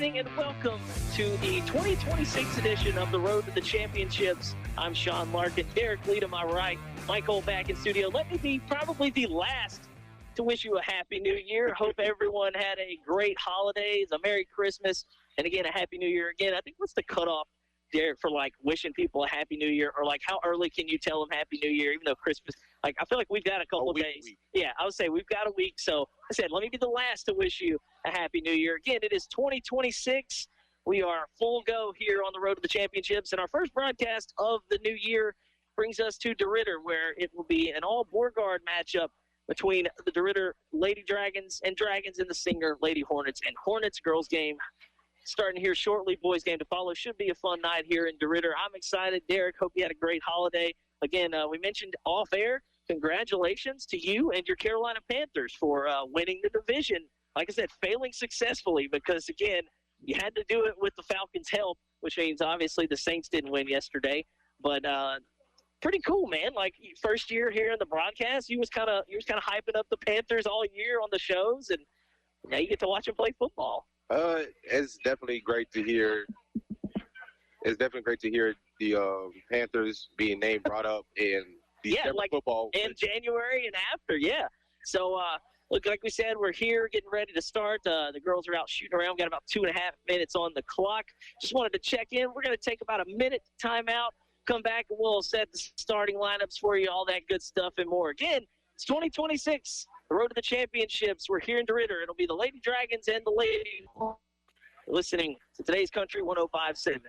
evening and welcome to the 2026 edition of the Road to the Championships. I'm Sean Larkin, Derek Lee to my right, Michael back in studio. Let me be probably the last to wish you a Happy New Year. Hope everyone had a great holidays, a Merry Christmas, and again, a Happy New Year. Again, I think what's the cutoff, Derek, for like wishing people a Happy New Year, or like how early can you tell them Happy New Year, even though Christmas, like I feel like we've got a couple of days. Yeah, I would say we've got a week. So I said, let me be the last to wish you a Happy New Year. Again, it is 2026. We are full go here on the Road to the Championships, and our first broadcast of the new year brings us to DeRidder, where it will be an all-Beauregard matchup between the DeRidder Lady Dragons and Dragons and the Singer Lady Hornets. And Hornets girls game starting here shortly. Boys game to follow. Should be a fun night here in DeRidder. I'm excited. Derek, hope you had a great holiday. Again, we mentioned off air, congratulations to you and your Carolina Panthers for winning the division. Like I said, failing successfully because, again, you had to do it with the Falcons' help, which means obviously the Saints didn't win yesterday. But pretty cool, man. Like first year here in the broadcast, you was kind of hyping up the Panthers all year on the shows, and now you get to watch them play football. It's definitely great to hear. It's definitely great to hear the Panthers being brought up in December football in January and after. Yeah. So look, like we said, we're here getting ready to start. The girls are out shooting around. We've got about 2.5 minutes on the clock. Just wanted to check in. We're going to take about a minute timeout. Come back and we'll set the starting lineups for you, all that good stuff and more. Again, it's 2026, the Road to the Championships. We're here in DeRidder. It'll be the Lady Dragons and the Lady. Listening to today's Country 105.7.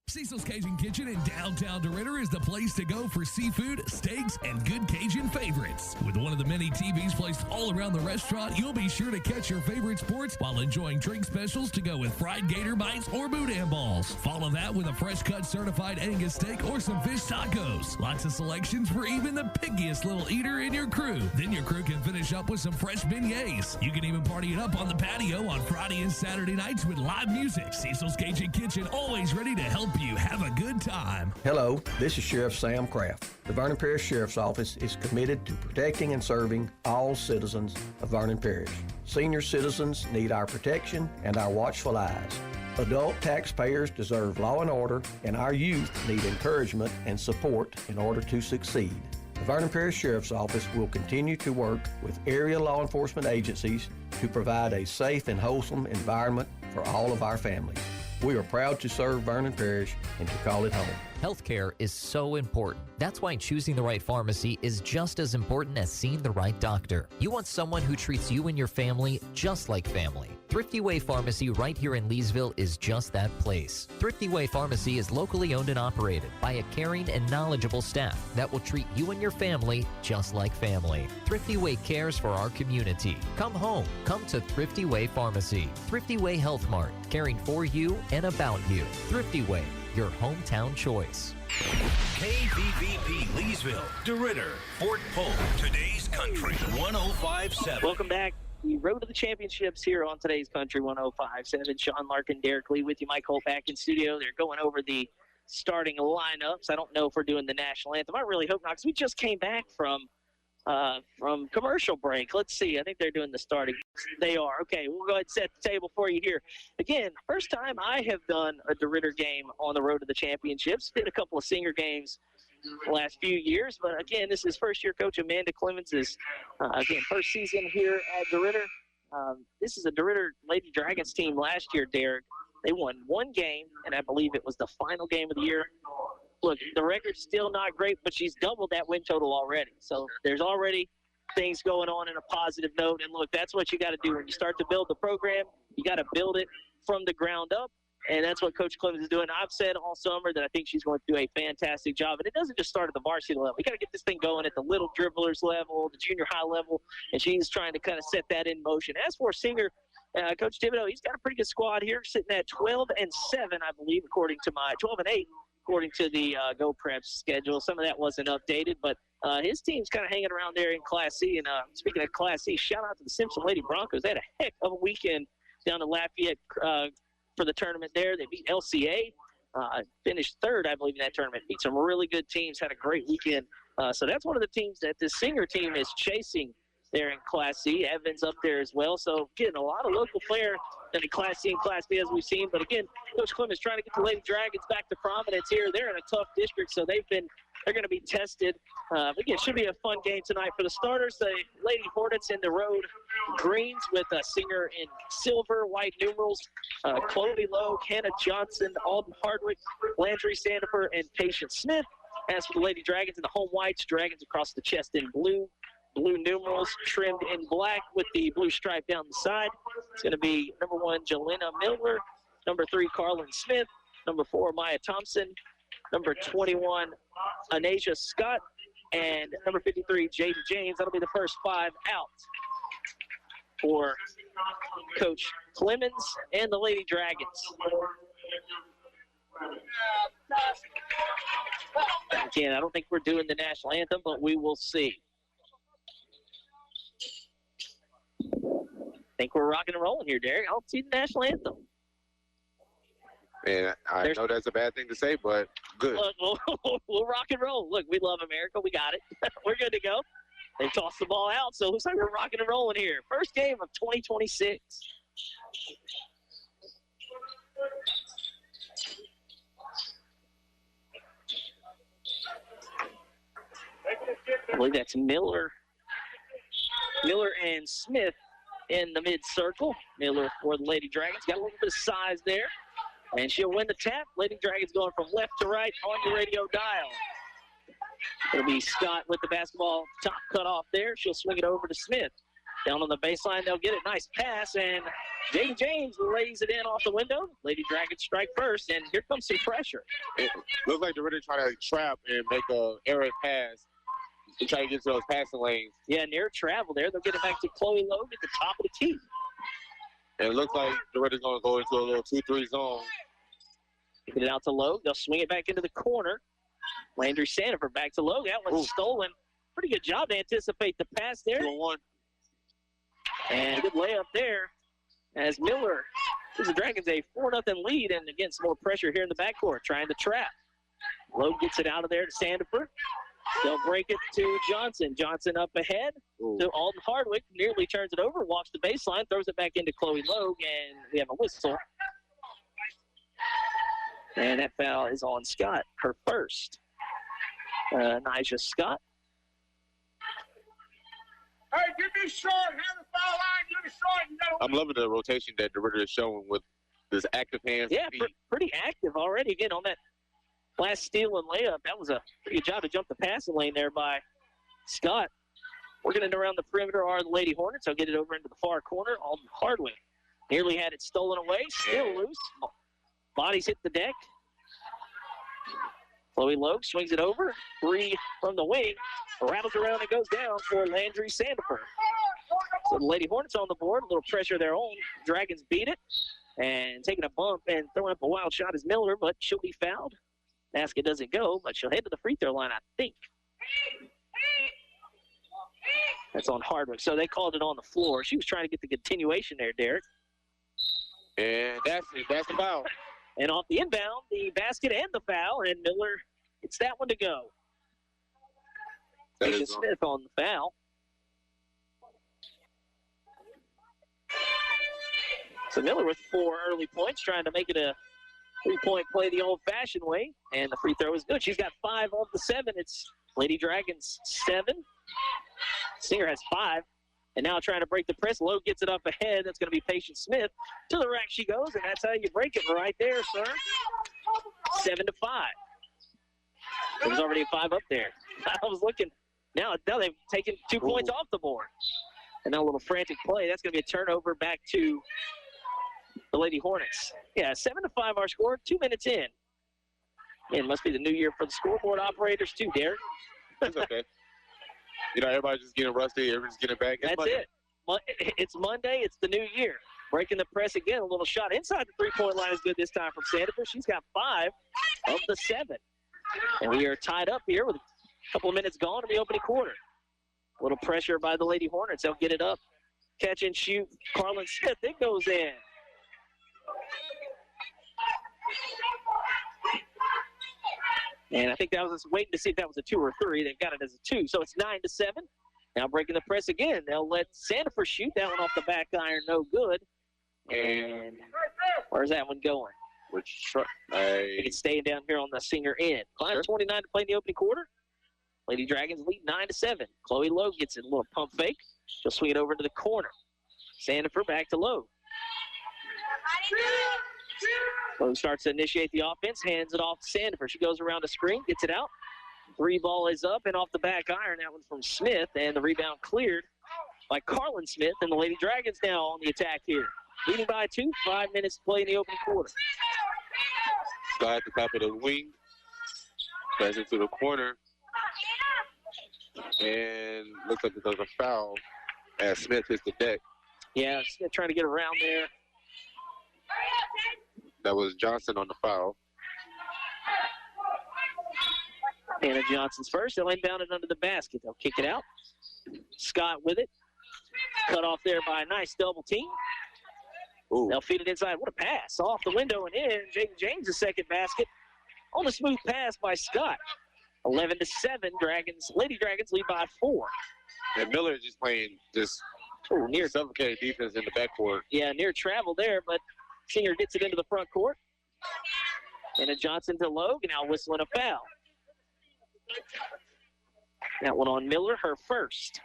Cecil's Cajun Kitchen in downtown DeRidder is the place to go for seafood, steaks, and good Cajun favorites. With one of the many TVs placed all around the restaurant, you'll be sure to catch your favorite sports while enjoying drink specials to go with fried gator bites or boudin balls. Follow that with a fresh-cut certified Angus steak or some fish tacos. Lots of selections for even the pickiest little eater in your crew. Then your crew can finish up with some fresh beignets. You can even party it up on the patio on Friday and Saturday nights with live music. Cecil's Cajun Kitchen, always ready to help you have a good time. Hello, this is Sheriff Sam Kraft. The Vernon Parish Sheriff's Office is committed to protecting and serving all citizens of Vernon Parish. Senior citizens need our protection and our watchful eyes. Adult taxpayers deserve law and order, and our youth need encouragement and support in order to succeed. The Vernon Parish Sheriff's Office will continue to work with area law enforcement agencies to provide a safe and wholesome environment for all of our families. We are proud to serve Vernon Parish and to call it home. Healthcare is so important. That's why choosing the right pharmacy is just as important as seeing the right doctor. You want someone who treats you and your family just like family. Thrifty Way Pharmacy right here in Leesville is just that place. Thrifty Way Pharmacy is locally owned and operated by a caring and knowledgeable staff that will treat you and your family just like family. Thrifty Way cares for our community. Come home. Come to Thrifty Way Pharmacy. Thrifty Way Health Mart, caring for you and about you. Thrifty Way, your hometown choice. KVVP Leesville, DeRidder, Fort Polk, today's Country 105.7. Welcome back. The Road to the Championships here on today's Country 105.7. Sean Larkin, Derek Lee with you. Mike Holt back in studio. They're going over the starting lineups. I don't know if we're doing the national anthem. I really hope not, because we just came back from commercial break. Let's see. I think they're doing the starting. They are. Okay, we'll go ahead and set the table for you here. Again, first time I have done a DeRidder game on the Road to the Championships. Did a couple of Singer games the last few years, but again, this is first-year coach Amanda Clemens' again, first season here at DeRidder. This is a DeRidder Lady Dragons team last year, Derek. They won one game, and I believe it was the final game of the year. Look, the record's still not great, but she's doubled that win total already. So there's already things going on in a positive note. And, look, that's what you got to do. When you start to build the program, you got to build it from the ground up. And that's what Coach Clemens is doing. I've said all summer that I think she's going to do a fantastic job. And it doesn't just start at the varsity level. We got to get this thing going at the little dribblers level, the junior high level, and she's trying to kind of set that in motion. As for Singer, Coach Thibodeau, he's got a pretty good squad here, sitting at 12-7, I believe, 12-8, according to the Go Prep schedule. Some of that wasn't updated, but his team's kind of hanging around there in Class C. And speaking of Class C, shout out to the Simpson Lady Broncos. They had a heck of a weekend down in Lafayette for the tournament there. They beat LCA, finished third, I believe, in that tournament. Beat some really good teams, had a great weekend. So that's one of the teams that the Singer team is chasing there in Class C. Evans up there as well. So, getting a lot of local player in Class C and Class B as we've seen. But again, Coach Clemens trying to get the Lady Dragons back to prominence here. They're in a tough district, so they're going to be tested. But again, it should be a fun game tonight for the starters. The Lady Hornets in the road greens with a Singer in silver, white numerals. Chloe Lowe, Hannah Johnson, Alden Hardwick, Landry Sandifer, and Patience Smith. As for the Lady Dragons in the home whites, Dragons across the chest in blue numerals trimmed in black with the blue stripe down the side. It's going to be number 1, Jelena Miller, number 3, Carlin Smith, number 4, Maya Thompson, number 21, Anasia Scott, and number 53, Jaden James. That'll be the first 5 out for Coach Clemens and the Lady Dragons. Again, I don't think we're doing the national anthem, but we will see. I think we're rocking and rolling here, Derek. I don't see the national anthem. Man, I know that's a bad thing to say, but good. Look, we'll rock and roll. Look, we love America. We got it. We're good to go. They tossed the ball out, so it looks like we're rocking and rolling here. First game of 2026. I believe that's Miller and Smith in the mid-circle. Miller for the Lady Dragons. Got a little bit of size there. And she'll win the tap. Lady Dragons going from left to right on your radio dial. It'll be Scott with the basketball top cut off there. She'll swing it over to Smith. Down on the baseline, they'll get it. Nice pass, and Jaden James lays it in off the window. Lady Dragons strike first, and here comes some pressure. It looks like DeRidder trying to trap and make an errant pass to try to get to those passing lanes. Yeah, near travel there. They'll get it back to Chloe Logue at the top of the key. And it looks like DeRidder's going to go into a little 2-3 zone. Get it out to Logue. They'll swing it back into the corner. Landry Sandifer back to Logue. That one's stolen. Pretty good job to anticipate the pass there. 2-1. And a good layup there as Miller gives the Dragons a 4-0 lead. And again, some more pressure here in the backcourt, trying to trap. Logue gets it out of there to Sandifer. They'll break it to Johnson. Johnson up ahead to Alden Hardwick. Nearly turns it over, walks the baseline, throws it back into Chloe Logue, and we have a whistle. And that foul is on Scott, her first. Nija Scott. Hey, give me short, have the foul line, give me short. I'm loving the rotation that DeRidder is showing with this active hands. Yeah, pretty active already. Again, on that last steal and layup, that was a pretty good job to jump the passing lane there by Scott. Working it around the perimeter are the Lady Hornets. They'll get it over into the far corner. Alden Hardwick nearly had it stolen away. Still loose. Bodies hit the deck. Chloe Logue swings it over. 3 from the wing. Rattles around and goes down for Landry Sandifer. So the Lady Hornets on the board. A little pressure of their own. Dragons beat it. And taking a bump and throwing up a wild shot is Miller, but she'll be fouled. Basket doesn't go, but she'll head to the free throw line, I think. That's on Hardwick. So they called it on the floor. She was trying to get the continuation there, Derek. And that's the foul. And off the inbound, the basket and the foul, and Miller gets that one to go. Patience Smith on the foul. So Miller with 4 early points, trying to make it a 3-point play the old-fashioned way, and the free throw is good. She's got 5 of the 7. It's Lady Dragons 7. Singer has 5. And now trying to break the press. Lowe gets it up ahead. That's going to be Patience Smith. To the rack she goes, and that's how you break it right there, sir. 7-5. There's already a 5 up there. I was looking. Now they've taken 2 points off the board. And now a little frantic play. That's going to be a turnover back to the Lady Hornets. Yeah, 7-5 our score, 2 minutes in. It must be the new year for the scoreboard operators too, Derek. That's okay. You know, everybody's just getting rusty. Everybody's getting back. That's Monday. It. It's Monday. It's the new year. Breaking the press again. A little shot inside the 3-point line is good this time from Sandifer. She's got 5 of the 7. And we are tied up here with a couple of minutes gone in the opening quarter. A little pressure by the Lady Hornets. They'll get it up. Catch and shoot. Carlin Smith. It goes in. And I think that was waiting to see if that was a 2 or 3. They've got it as a 2. So it's 9-7. Now breaking the press again. They'll let Sandifer shoot. That one off the back iron, no good. And where's that one going? Which It's staying down here on the Singer end. 5:29 to play in the opening quarter. Lady Dragons lead 9-7. Chloe Lowe gets it, a little pump fake. She'll swing it over to the corner. Sandifer back to Lowe. Lowe starts to initiate the offense, hands it off to Sandifer. She goes around the screen, gets it out. 3 ball is up and off the back iron. That one from Smith, and the rebound cleared by Carlin Smith. And the Lady Dragons now on the attack here. Leading by 2, 5 minutes to play in the opening quarter. Scott at the top of the wing. Plays into the corner. And looks like there's a foul as Smith hits the deck. Yeah, Smith trying to get around there. That was Johnson on the foul. Hannah Johnson's first. They'll inbound it under the basket. They'll kick it out. Scott with it. Cut off there by a nice double team. Ooh. They'll feed it inside. What a pass. Off the window and in. Jaden James, the second basket. On the smooth pass by Scott. 11-7. Lady Dragons lead by 4. And Miller is just playing near suffocating defense in the backcourt. Yeah, near travel there, but Singer gets it into the front court. And a Johnson to Logue, now whistling a foul. That one on Miller, her first.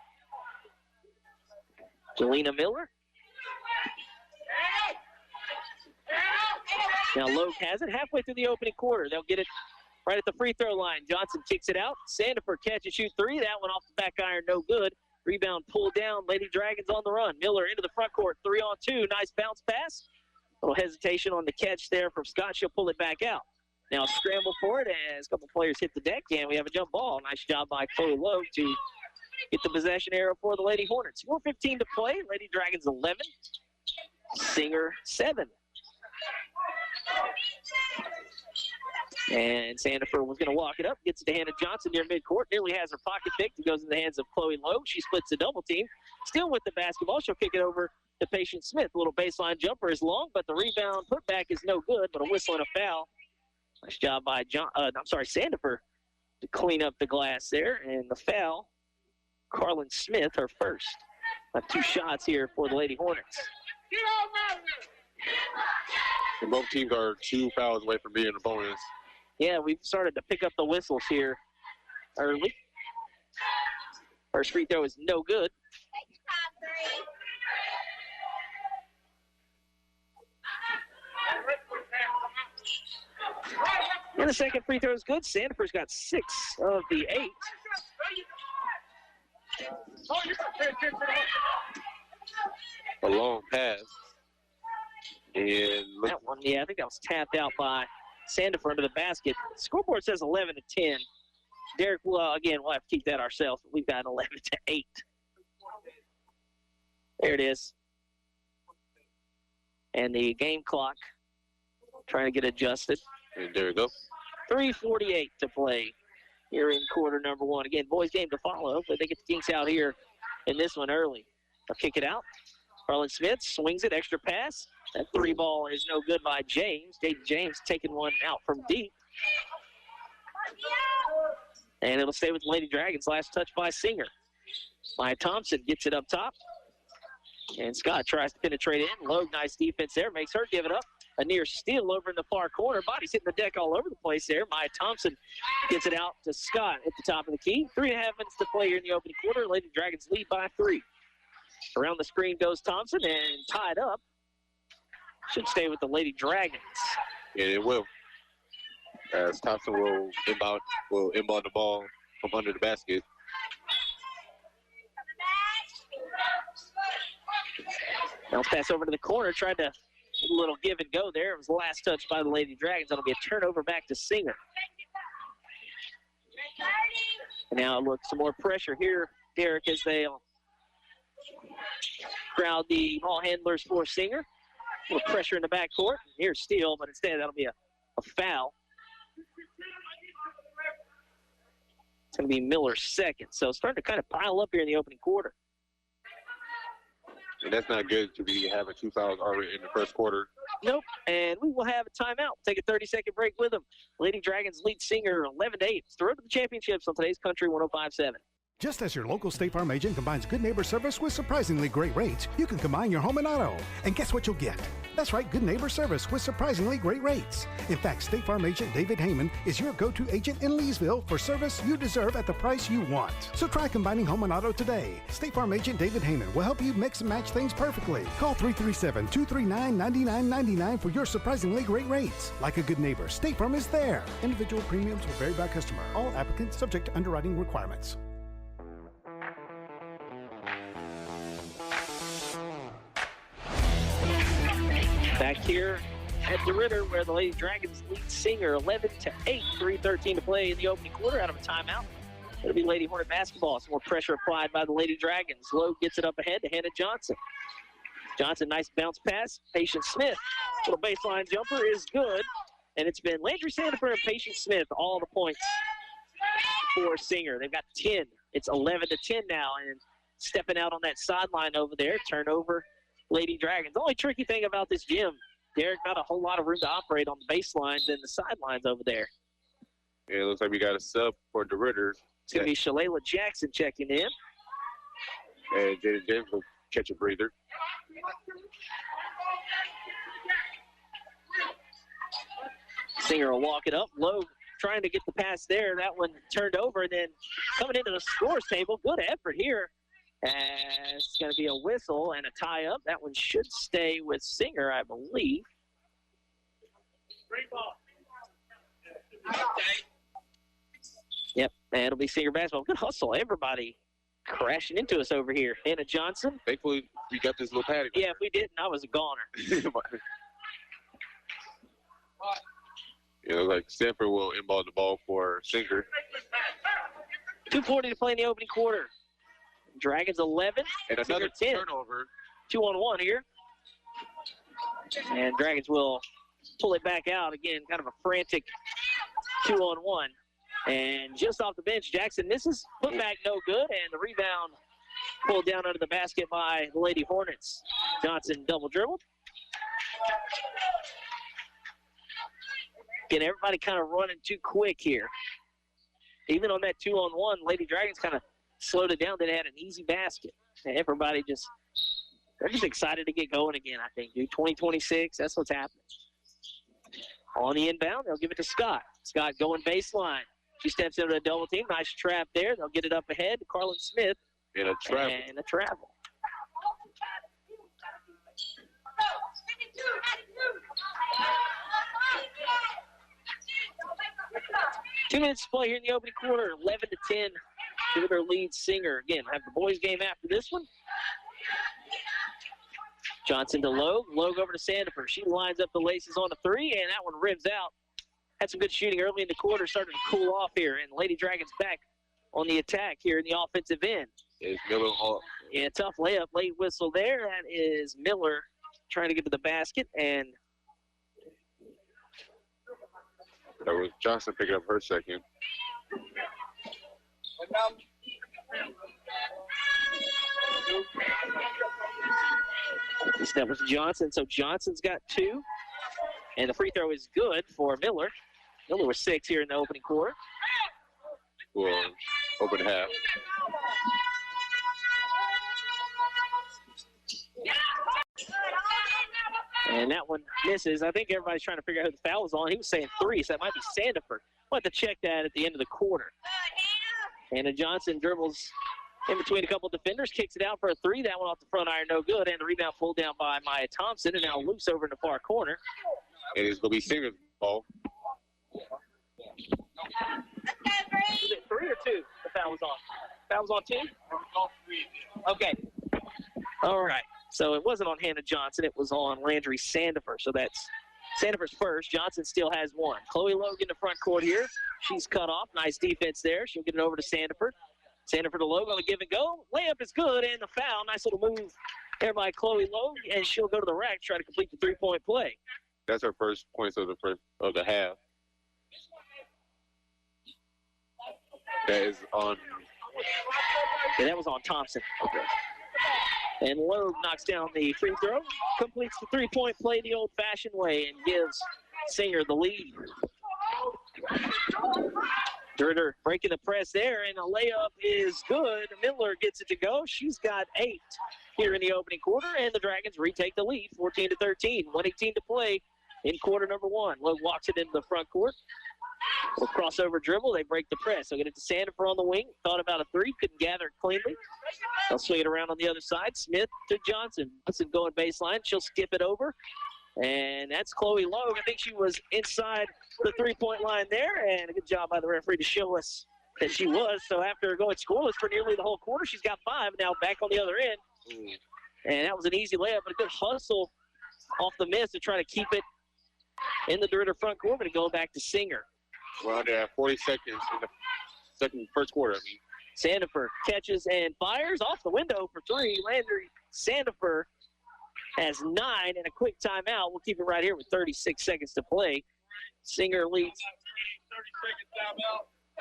Jelena Miller. Now Logue has it halfway through the opening quarter. They'll get it right at the free throw line. Johnson kicks it out. Sandifer catch and shoot 3. That one off the back iron, no good. Rebound pulled down. Lady Dragons on the run. Miller into the front court. 3-on-2. Nice bounce pass. A little hesitation on the catch there from Scott. She'll pull it back out. Now scramble for it as a couple players hit the deck, and we have a jump ball. Nice job by Chloe Lowe to get the possession arrow for the Lady Hornets. 4:15 to play. Lady Dragons 11. Singer 7. And Sandifer was going to walk it up. Gets it to Hannah Johnson near midcourt. Nearly has her pocket picked. It goes in the hands of Chloe Lowe. She splits the double team. Still with the basketball. She'll kick it over to Patient Smith. A little baseline jumper is long, but the rebound putback is no good, but a whistle and a foul. Nice job by Sandifer to clean up the glass there. And the foul, Carlin Smith, her first. 2 shots here for the Lady Hornets. And both teams are 2 fouls away from being a bonus. Yeah, we've started to pick up the whistles here early. First free throw is no good. And the second free throw is good. Sandifer's got 6 of the 8. A long pass. And that one, I think that was tapped out by Sandifer into the basket. Scoreboard says 11-10. Derek, again, we'll have to keep that ourselves, but we've got 11-8. There it is. And the game clock trying to get adjusted. And there we go. 3:48 to play here in quarter number 1. Again, boys game to follow. Hopefully they get the Kinks out here in this one early. They'll kick it out. Carlin Smith swings it, extra pass. That 3 ball is no good by James. Jaden James taking one out from deep. And it'll stay with the Lady Dragons. Last touch by Singer. Maya Thompson gets it up top. And Scott tries to penetrate in. Logue, nice defense there. Makes her give it up. A near steal over in the far corner. Body's hitting the deck all over the place there. Maya Thompson gets it out to Scott at the top of the key. 3.5 minutes to play here in the opening quarter. Lady Dragons lead by 3. Around the screen goes Thompson and tied up. Should stay with the Lady Dragons. Yeah, it will. As Thompson will inbound the ball from under the basket. Now pass over to the corner. Tried to a little give and go there. It was the last touch by the Lady Dragons. That'll be a turnover back to Singer. And now look, some more pressure here, Derek, as they'll crowd the ball handlers for Singer. A little pressure in the backcourt. Here's steal, but instead that'll be a foul. It's going to be Miller's second. So it's starting to kind of pile up here in the opening quarter. And that's not good to be having 2 fouls already in the first quarter. Nope. And we will have a timeout. Take a 30-second break with them. Lady Dragons lead Singer 11-8. It's the road to the championships on today's Country 105.7. Just as your local State Farm agent combines good neighbor service with surprisingly great rates, you can combine your home and auto. And guess what you'll get? That's right, good neighbor service with surprisingly great rates. In fact, State Farm agent David Heyman is your go-to agent in Leesville for service you deserve at the price you want. So try combining home and auto today. State Farm agent David Heyman will help you mix and match things perfectly. Call 337-239-9999 for your surprisingly great rates. Like a good neighbor, State Farm is there. Individual premiums will vary by customer. All applicants subject to underwriting requirements. Back here at DeRidder, where the Lady Dragons lead Singer 11-8, 3:13 to play in the opening quarter out of a timeout. It'll be Lady Hornet basketball. Some more pressure applied by the Lady Dragons. Lowe gets it up ahead to Hannah Johnson. Johnson, nice bounce pass. Patience Smith, little baseline jumper is good. And it's been Landry Sandifer and Patience Smith, all the points for Singer. They've got 10. It's 11-10 now. And stepping out on that sideline over there, turnover. Lady Dragons. The only tricky thing about this gym, Derek, not a whole lot of room to operate on the baseline than the sidelines over there. Yeah, it looks like we got a sub for DeRidder. It's going to be Shalala Jackson checking in. And Jaden James will catch a breather. Singer will walk it up. Lowe trying to get the pass there. That one turned over. And then coming into the scores table, good effort here. And it's going to be a whistle and a tie-up. That one should stay with Singer, I believe. Yep, and it'll be Singer basketball. Good hustle. Everybody crashing into us over here. Hannah Johnson. Thankfully, we got this little padding. Yeah, if we didn't, I was a goner. It looks like Stanford will inbound the ball for Singer. 2:40 to play in the opening quarter. Dragons 11. And another 10. turnover. 2-on-1 here. And Dragons will pull it back out again, kind of a frantic 2-on-1. And just off the bench, Jackson misses. Put back no good. And the rebound pulled down under the basket by the Lady Hornets. Johnson double dribbled. Again, everybody kind of running too quick here. Even on that 2-on-1, Lady Dragons kind of slowed it down. They had an easy basket. And everybody they're just excited to get going again, I think, dude. 2026, that's what's happening. On the inbound, they'll give it to Scott. Scott going baseline. She steps into a double team. Nice trap there. They'll get it up ahead to Carlin Smith. And a travel. And a travel. Two minutes to play here in the opening quarter. 11-10. DeRidder leads Singer. Again, have the boys game after this one. Johnson to Logue. Logue over to Sandifer. She lines up the laces on a three, and that one ribs out. Had some good shooting early in the quarter. Started to cool off here, and Lady Dragons back on the attack here in the offensive end. Is Miller off? Yeah, tough layup. Late whistle there. That is Miller trying to get to the basket, and that was Johnson picking up her second. That was Johnson. So Johnson's got two. And the free throw is good for Miller. Miller was 6 here in the opening quarter. Well, open half. And that one misses. I think everybody's trying to figure out who the foul was on. He was saying 3, so that might be Sandifer. We'll have to check that at the end of the quarter. Hannah Johnson dribbles in between a couple defenders, kicks it out for a 3. That one off the front iron, no good. And the rebound pulled down by Maya Thompson, and now loose over in the far corner. It is going to be Singer's ball. Was it 3 or 2 the foul was on? Foul was on 2? Okay. All right. So it wasn't on Hannah Johnson. It was on Landry Sandifer. So that's Sandifer's first. Johnson still has 1. Chloe Logue in the front court here. She's cut off. Nice defense there. She'll get it over to Sandifer. Sandifer to Logue on the give and go. Layup is good, and the foul. Nice little move there by Chloe Logue, and she'll go to the rack, try to complete the 3-point play. That's her first points of the half. That is on. Yeah, that was on Thompson. Okay. And Logue knocks down the free throw, completes the 3-point play the old-fashioned way, and gives Singer the lead. DeRidder breaking the press there, and a layup is good. Miller gets it to go. She's got 8 here in the opening quarter, and the Dragons retake the lead, 14-13. 1:18 to play in quarter number 1. Logue walks it into the front court. A crossover dribble. They break the press. They'll get it to Sandifer on the wing. Thought about a 3. Couldn't gather it cleanly. They'll swing it around on the other side. Smith to Johnson. Johnson going baseline. She'll skip it over. And that's Chloe Logue. I think she was inside the three-point line there. And a good job by the referee to show us that she was. So after going scoreless for nearly the whole quarter, she's got 5. Now back on the other end. And that was an easy layup, but a good hustle off the miss to try to keep it in the DeRidder front court, but going back to Singer. Well, there are 40 seconds in the first quarter. Sandifer catches and fires off the window for 3. Landry Sandifer has 9 and a quick timeout. We'll keep it right here with 36 seconds to play. Singer leads.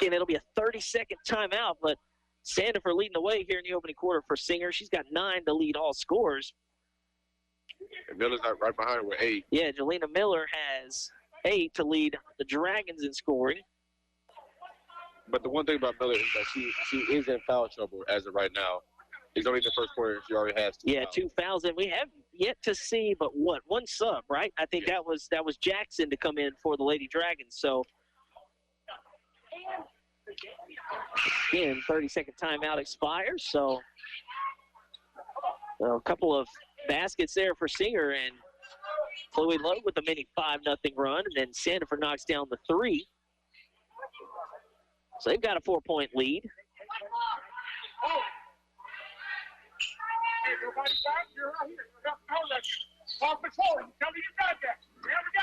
And it'll be a 30-second timeout, but Sandifer leading the way here in the opening quarter for Singer. She's got 9 to lead all scores. And Miller's right behind her with 8. Yeah, Jelena Miller has 8 to lead the Dragons in scoring. But the one thing about Miller is that she is in foul trouble as of right now. It's only the first quarter. She already has 2 fouls. 2 fouls, and we have yet to see but one sub, right? I think that was Jackson to come in for the Lady Dragons. So again, 30-second timeout expires. So a couple of baskets there for Singer, and Chloe Logue with a mini 5-0 run, and then Sandifer knocks down the 3. So they've got a 4-point lead.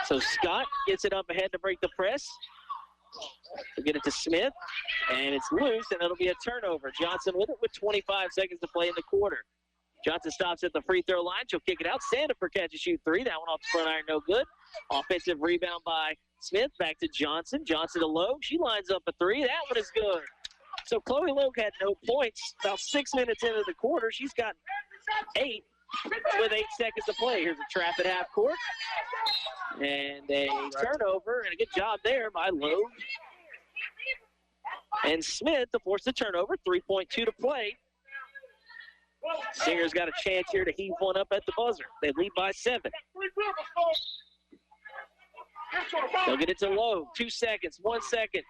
So Scott gets it up ahead to break the press. We'll get it to Smith, and it's loose, and it'll be a turnover. Johnson with it with 25 seconds to play in the quarter. Johnson stops at the free throw line. She'll kick it out. Sandifer catches shoot 3. That one off the front iron, no good. Offensive rebound by Smith. Back to Johnson. Johnson to Logue. She lines up a 3. That one is good. So Chloe Logue had no points. About 6 minutes into the quarter, she's got 8 with 8 seconds to play. Here's a trap at half court. And a turnover, and a good job there by Logue. And Smith to force the turnover. 3.2 to play. Singer's got a chance here to heave one up at the buzzer. They lead by 7. They'll get it to Logue. 2 seconds, 1 second.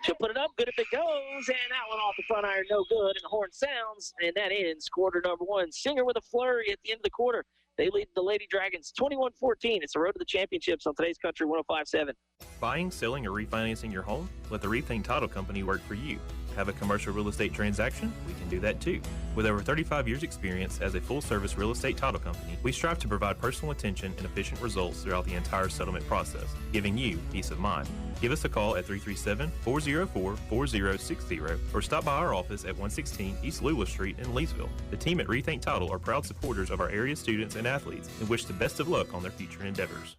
She'll put it up, good if it goes, and that one off the front iron, no good, and the horn sounds, and that ends quarter number 1. Singer with a flurry at the end of the quarter. They lead the Lady Dragons 21-14. It's the road to the championships on today's Country 105.7. Buying, selling, or refinancing your home? Let the Rethink Title Company work for you. Have a commercial real estate transaction? We can do that too. With over 35 years experience as a full-service real estate title company, we strive to provide personal attention and efficient results throughout the entire settlement process, giving you peace of mind. Give us a call at 337-404-4060 or stop by our office at 116 East Lula Street in Leesville. The team at Rethink Title are proud supporters of our area students and athletes and wish the best of luck on their future endeavors.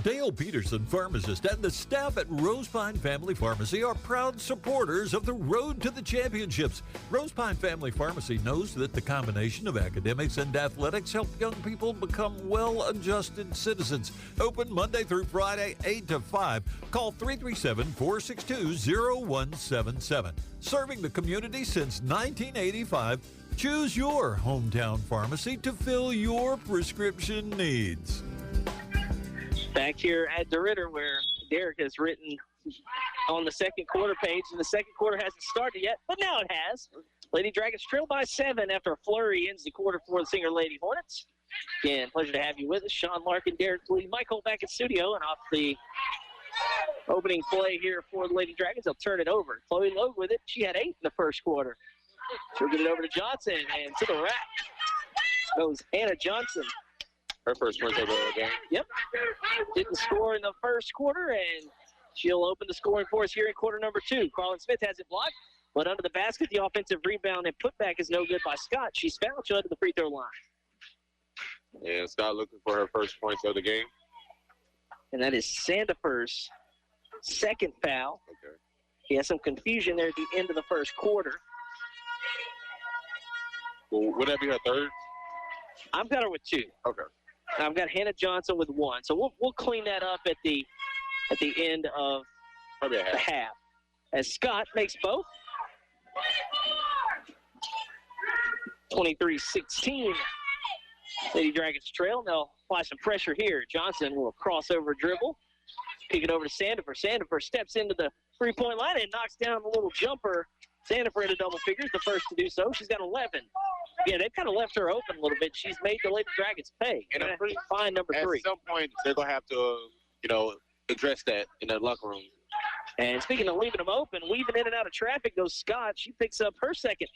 Dale Peterson, pharmacist, and the staff at Rosepine Family Pharmacy are proud supporters of the Road to the Championships. Rosepine Family Pharmacy knows that the combination of academics and athletics help young people become well-adjusted citizens. Open Monday through Friday, 8 to 5. Call 337-462-0177. Serving the community since 1985, choose your hometown pharmacy to fill your prescription needs. Back here at DeRidder, where Derek has written on the second quarter page, and the second quarter hasn't started yet, but now it has. Lady Dragons trail by 7 after a flurry ends the quarter for the Singer Lady Hornets. Again, pleasure to have you with us. Sean Larkin, Derek Lee, Michael back in studio, and off the opening play here for the Lady Dragons, they'll turn it over. Chloe Logue with it. She had 8 in the first quarter. She'll get it over to Johnson, and to the rack goes Hannah Johnson. Her first points of the game. Yep. Didn't score in the first quarter, and she'll open the scoring for us here in quarter number 2. Carlin Smith has it blocked, but under the basket, the offensive rebound and putback is no good by Scott. She's fouled. She'll head to the free throw line. And Scott looking for her first points of the game. And that is Sandifer's second foul. Okay. He has some confusion there at the end of the first quarter. Well, would that be her third? I've got her with 2. Okay. I've got Hannah Johnson with 1. So we'll clean that up at the end of probably the half. as Scott makes both. 23-16. Lady Dragons trail. They'll apply some pressure here. Johnson will crossover dribble. Kick it over to Sandifer. Sandifer steps into the three-point line and knocks down the little jumper. Sandifer into double figures, the first to do so. She's got 11. Yeah, they've kind of left her open a little bit. She's made the Lady Dragons pay. And I'm pretty fine number 3. At some point, they're going to have to, address that in the locker room. And speaking of leaving them open, weaving in and out of traffic goes Scott. She picks up her second.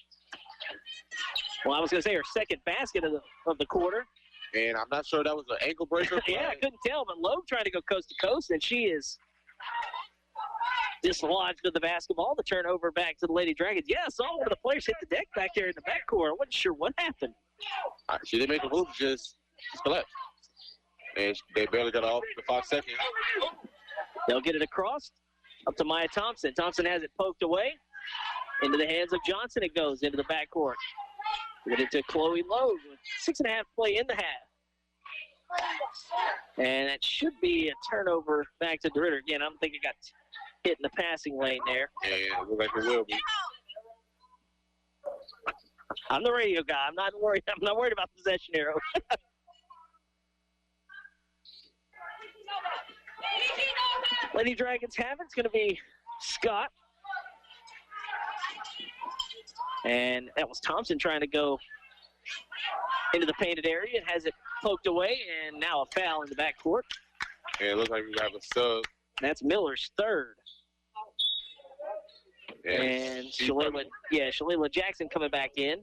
Well, I was going to say her second basket of the quarter. And I'm not sure that was an ankle breaker. Yeah, I couldn't tell, but Loeb trying to go coast to coast, and she is dislodged of the basketball. The turnover back to the Lady Dragons. Yeah, I saw one of the players hit the deck back there in the backcourt. I wasn't sure what happened. She didn't make a move, just left. And they barely got off the 5 seconds. They'll get it across up to Maya Thompson. Thompson has it poked away. Into the hands of Johnson it goes into the backcourt. Get it to Chloe Lowe with 6.5 play in the half. And that should be a turnover back to DeRidder. Again, I don't think it got hit in the passing lane there. Yeah, it looks like it will be. I'm the radio guy. I'm not worried about possession arrow. Lady Dragons have it. It's going to be Scott. And that was Thompson trying to go into the painted area. Has it poked away, and now a foul in the backcourt. Yeah, it looks like we have a sub. That's Miller's third. Yeah, and Shalila Jackson coming back in.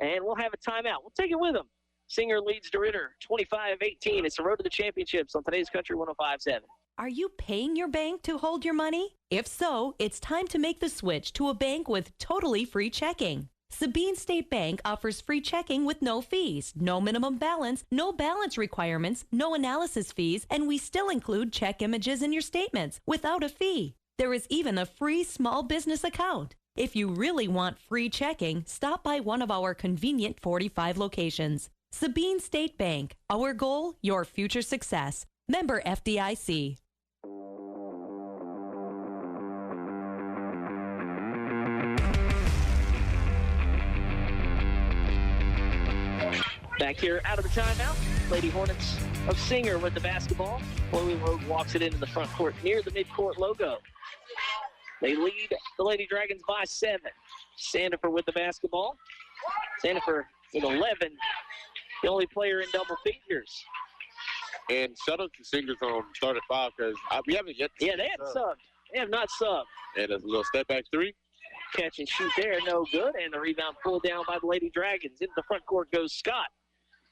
And we'll have a timeout. We'll take it with them. Singer leads DeRidder 25-18. It's the road to the championships on today's Country 105.7. Are you paying your bank to hold your money? If so, it's time to make the switch to a bank with totally free checking. Sabine State Bank offers free checking with no fees, no minimum balance, no balance requirements, no analysis fees, and we still include check images in your statements without a fee. There is even a free small business account. If you really want free checking, stop by one of our convenient 45 locations. Sabine State Bank. Our goal, your future success. Member FDIC. Back here out of the timeout, Lady Hornets of Singer with the basketball. Chloe Logue walks it into the front court near the midcourt logo. They lead the Lady Dragons by 7. Sandifer with the basketball. Sandifer with 11. The only player in double figures. And shout out to Singers on start at 5 because we haven't yet. Yeah, they haven't subbed. They have not subbed. And a little step back 3. Catch and shoot there, no good. And the rebound pulled down by the Lady Dragons. Into the front court goes Scott.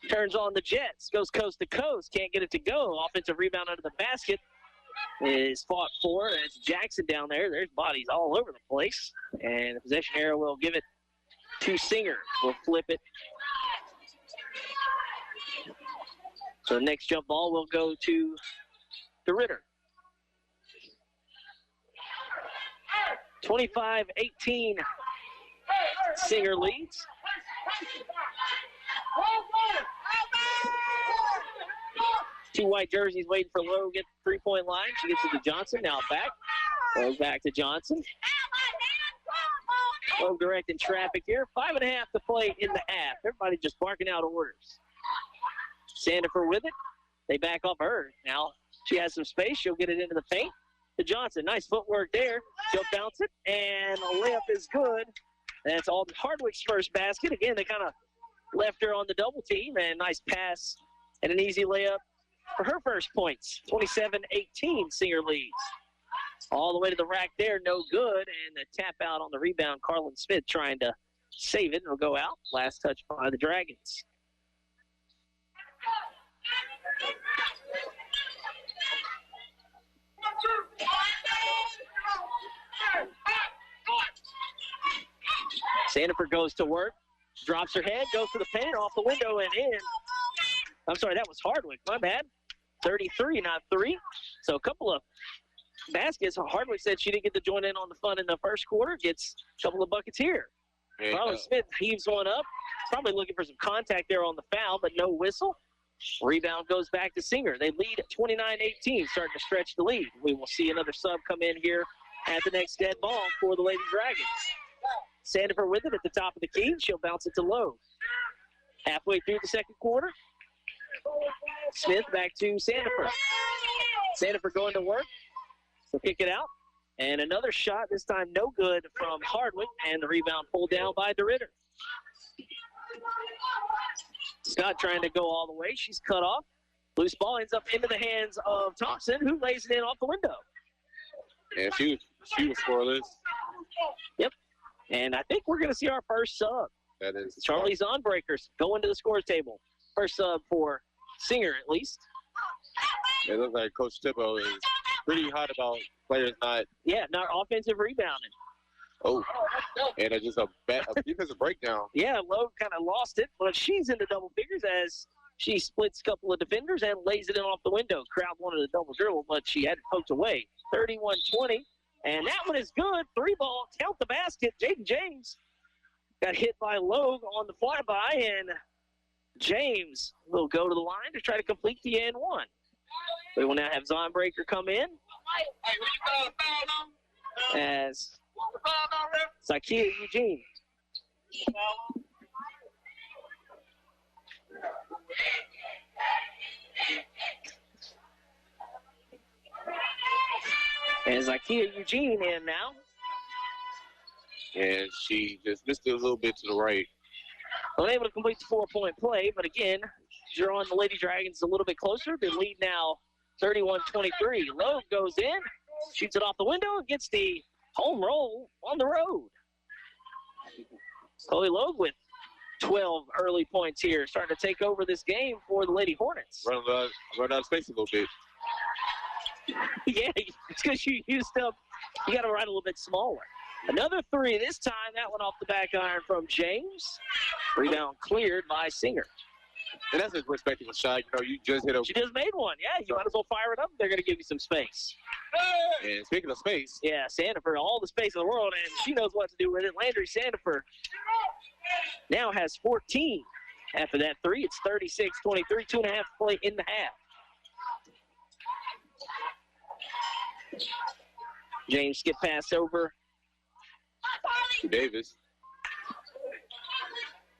Turns on the Jets. Goes coast to coast. Can't get it to go. Offensive rebound under the basket is fought for. And it's Jackson down there. There's bodies all over the place. And the possession arrow will give it to Singer. We'll flip it. So the next jump ball will go to DeRidder. 25-18. Singer leads. Two white jerseys waiting for Lowe to get the three-point line. She gets it to Johnson. Now back. Goes back to Johnson. Lowe directing traffic here. 5.5 to play in the half. Everybody just barking out orders. Sandifer with it. They back off her. Now she has some space. She'll get it into the paint. To Johnson. Nice footwork there. She'll bounce it. And a layup is good. That's all Hardwick's first basket. Again, they kind of left her on the double team. And nice pass and an easy layup for her first points. 27-18, Singer leads. All the way to the rack there, no good. And the tap out on the rebound, Carlin Smith trying to save it. It'll go out. Last touch by the Dragons. Sandifer goes to work, drops her head, goes to the paint, off the window and in. I'm sorry, that was Hardwick. My bad. 33, not 3. So a couple of baskets. Hardwick said she didn't get to join in on the fun in the first quarter. Gets a couple of buckets here. Carlin Smith heaves one up. Probably looking for some contact there on the foul, but no whistle. Rebound goes back to Singer. They lead 29-18, starting to stretch the lead. We will see another sub come in here at the next dead ball for the Lady Dragons. Sandifer with it at the top of the key. She'll bounce it to Lowe. Halfway through the second quarter, Smith back to Sandifer. Sandifer going to work. So kick it out. And another shot, this time no good from Hardwick, and the rebound pulled down by DeRidder. Scott trying to go all the way. She's cut off. Loose ball ends up into the hands of Thompson, who lays it in off the window. And she was scoreless. Yep. And I think we're going to see our first sub. That is Charlie Zonbreakers going to the scores table. First sub for Singer, at least. It looks like Coach Tippo is pretty hot about players not offensive rebounding. Oh, and it's just a defensive breakdown. Yeah, Lowe kind of lost it, but she's into double figures as she splits a couple of defenders and lays it in off the window. Crowd wanted a double dribble, but she had it poked away. 31-20, and that one is good. 3-ball, count the basket. Jaden James got hit by Lowe on the flyby, and James will go to the line to try to complete the and one. We will now have Zonbreaker come in as Zakia Eugene. And Zakia Eugene in now. And she just missed it a little bit to the right. Unable to complete the 4-point play, but again, drawing the Lady Dragons a little bit closer. They lead now 31-23. Lowe goes in, shoots it off the window, and gets the home roll on the road. Chloe Lowe with 12 early points here, starting to take over this game for the Lady Hornets. Run out of space a little bit. Yeah, it's because you used up. You got to run a little bit smaller. Another three this time. That one off the back iron from James. Rebound cleared by Singer. And that's a respectable shot. You know, you just hit a. She just made one. Yeah, you might as well fire it up. They're going to give you some space. And speaking of space. Yeah, Sandifer, all the space in the world, and she knows what to do with it. Landry Sandifer now has 14 after that three. It's 36-23, 2.5 play in the half. James skip pass over Davis.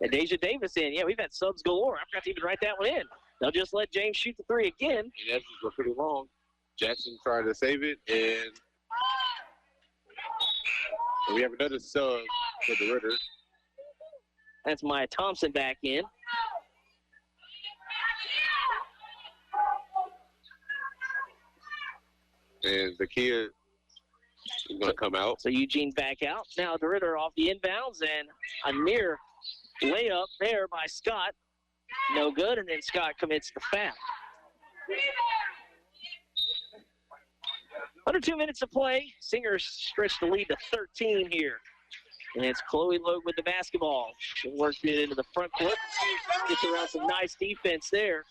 And Deja Davis in. Yeah, we've had subs galore. I forgot to even write that one in. They'll just let James shoot the three again. And that's just pretty long. Jackson trying to save it, and we have another sub for DeRidder. That's Maya Thompson back in. And Zakia is going to come out. So Eugene back out. Now DeRidder off the inbounds, and a near layup there by Scott. No good, and then Scott commits the foul. Under 2 minutes of play. Singer stretched the lead to 13 here. And it's Chloe Logue with the basketball. She worked it into the front court. Gets around some nice defense there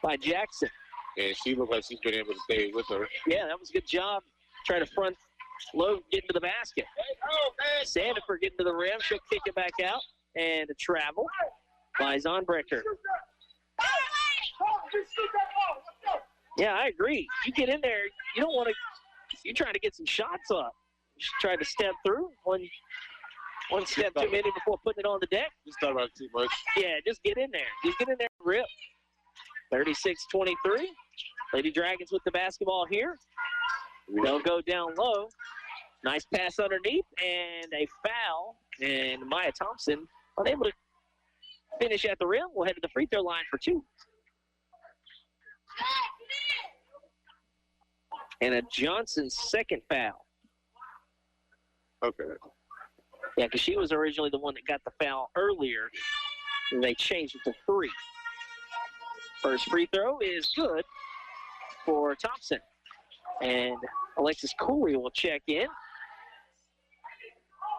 by Jackson. And she looked like she's been able to stay with her. Yeah, that was a good job. Try to front Logue get into the basket. Sandifer getting to the rim. She'll kick it back out. And a travel by Zonbreaker. Yeah, I agree. You get in there, you don't want to – you're trying to get some shots up. You should try to step through one step too many before putting it on the deck. Just thought about it too much. Yeah, just get in there. Just get in there and rip. 36-23. Lady Dragons with the basketball here. They'll go down low. Nice pass underneath and a foul. And Maya Thompson unable to finish at the rim. We'll head to the free throw line for two. And a Johnson second foul. Okay. Yeah, because she was originally the one that got the foul earlier. And they changed it to 3. First free throw is good for Thompson. And Alexis Cooley will check in.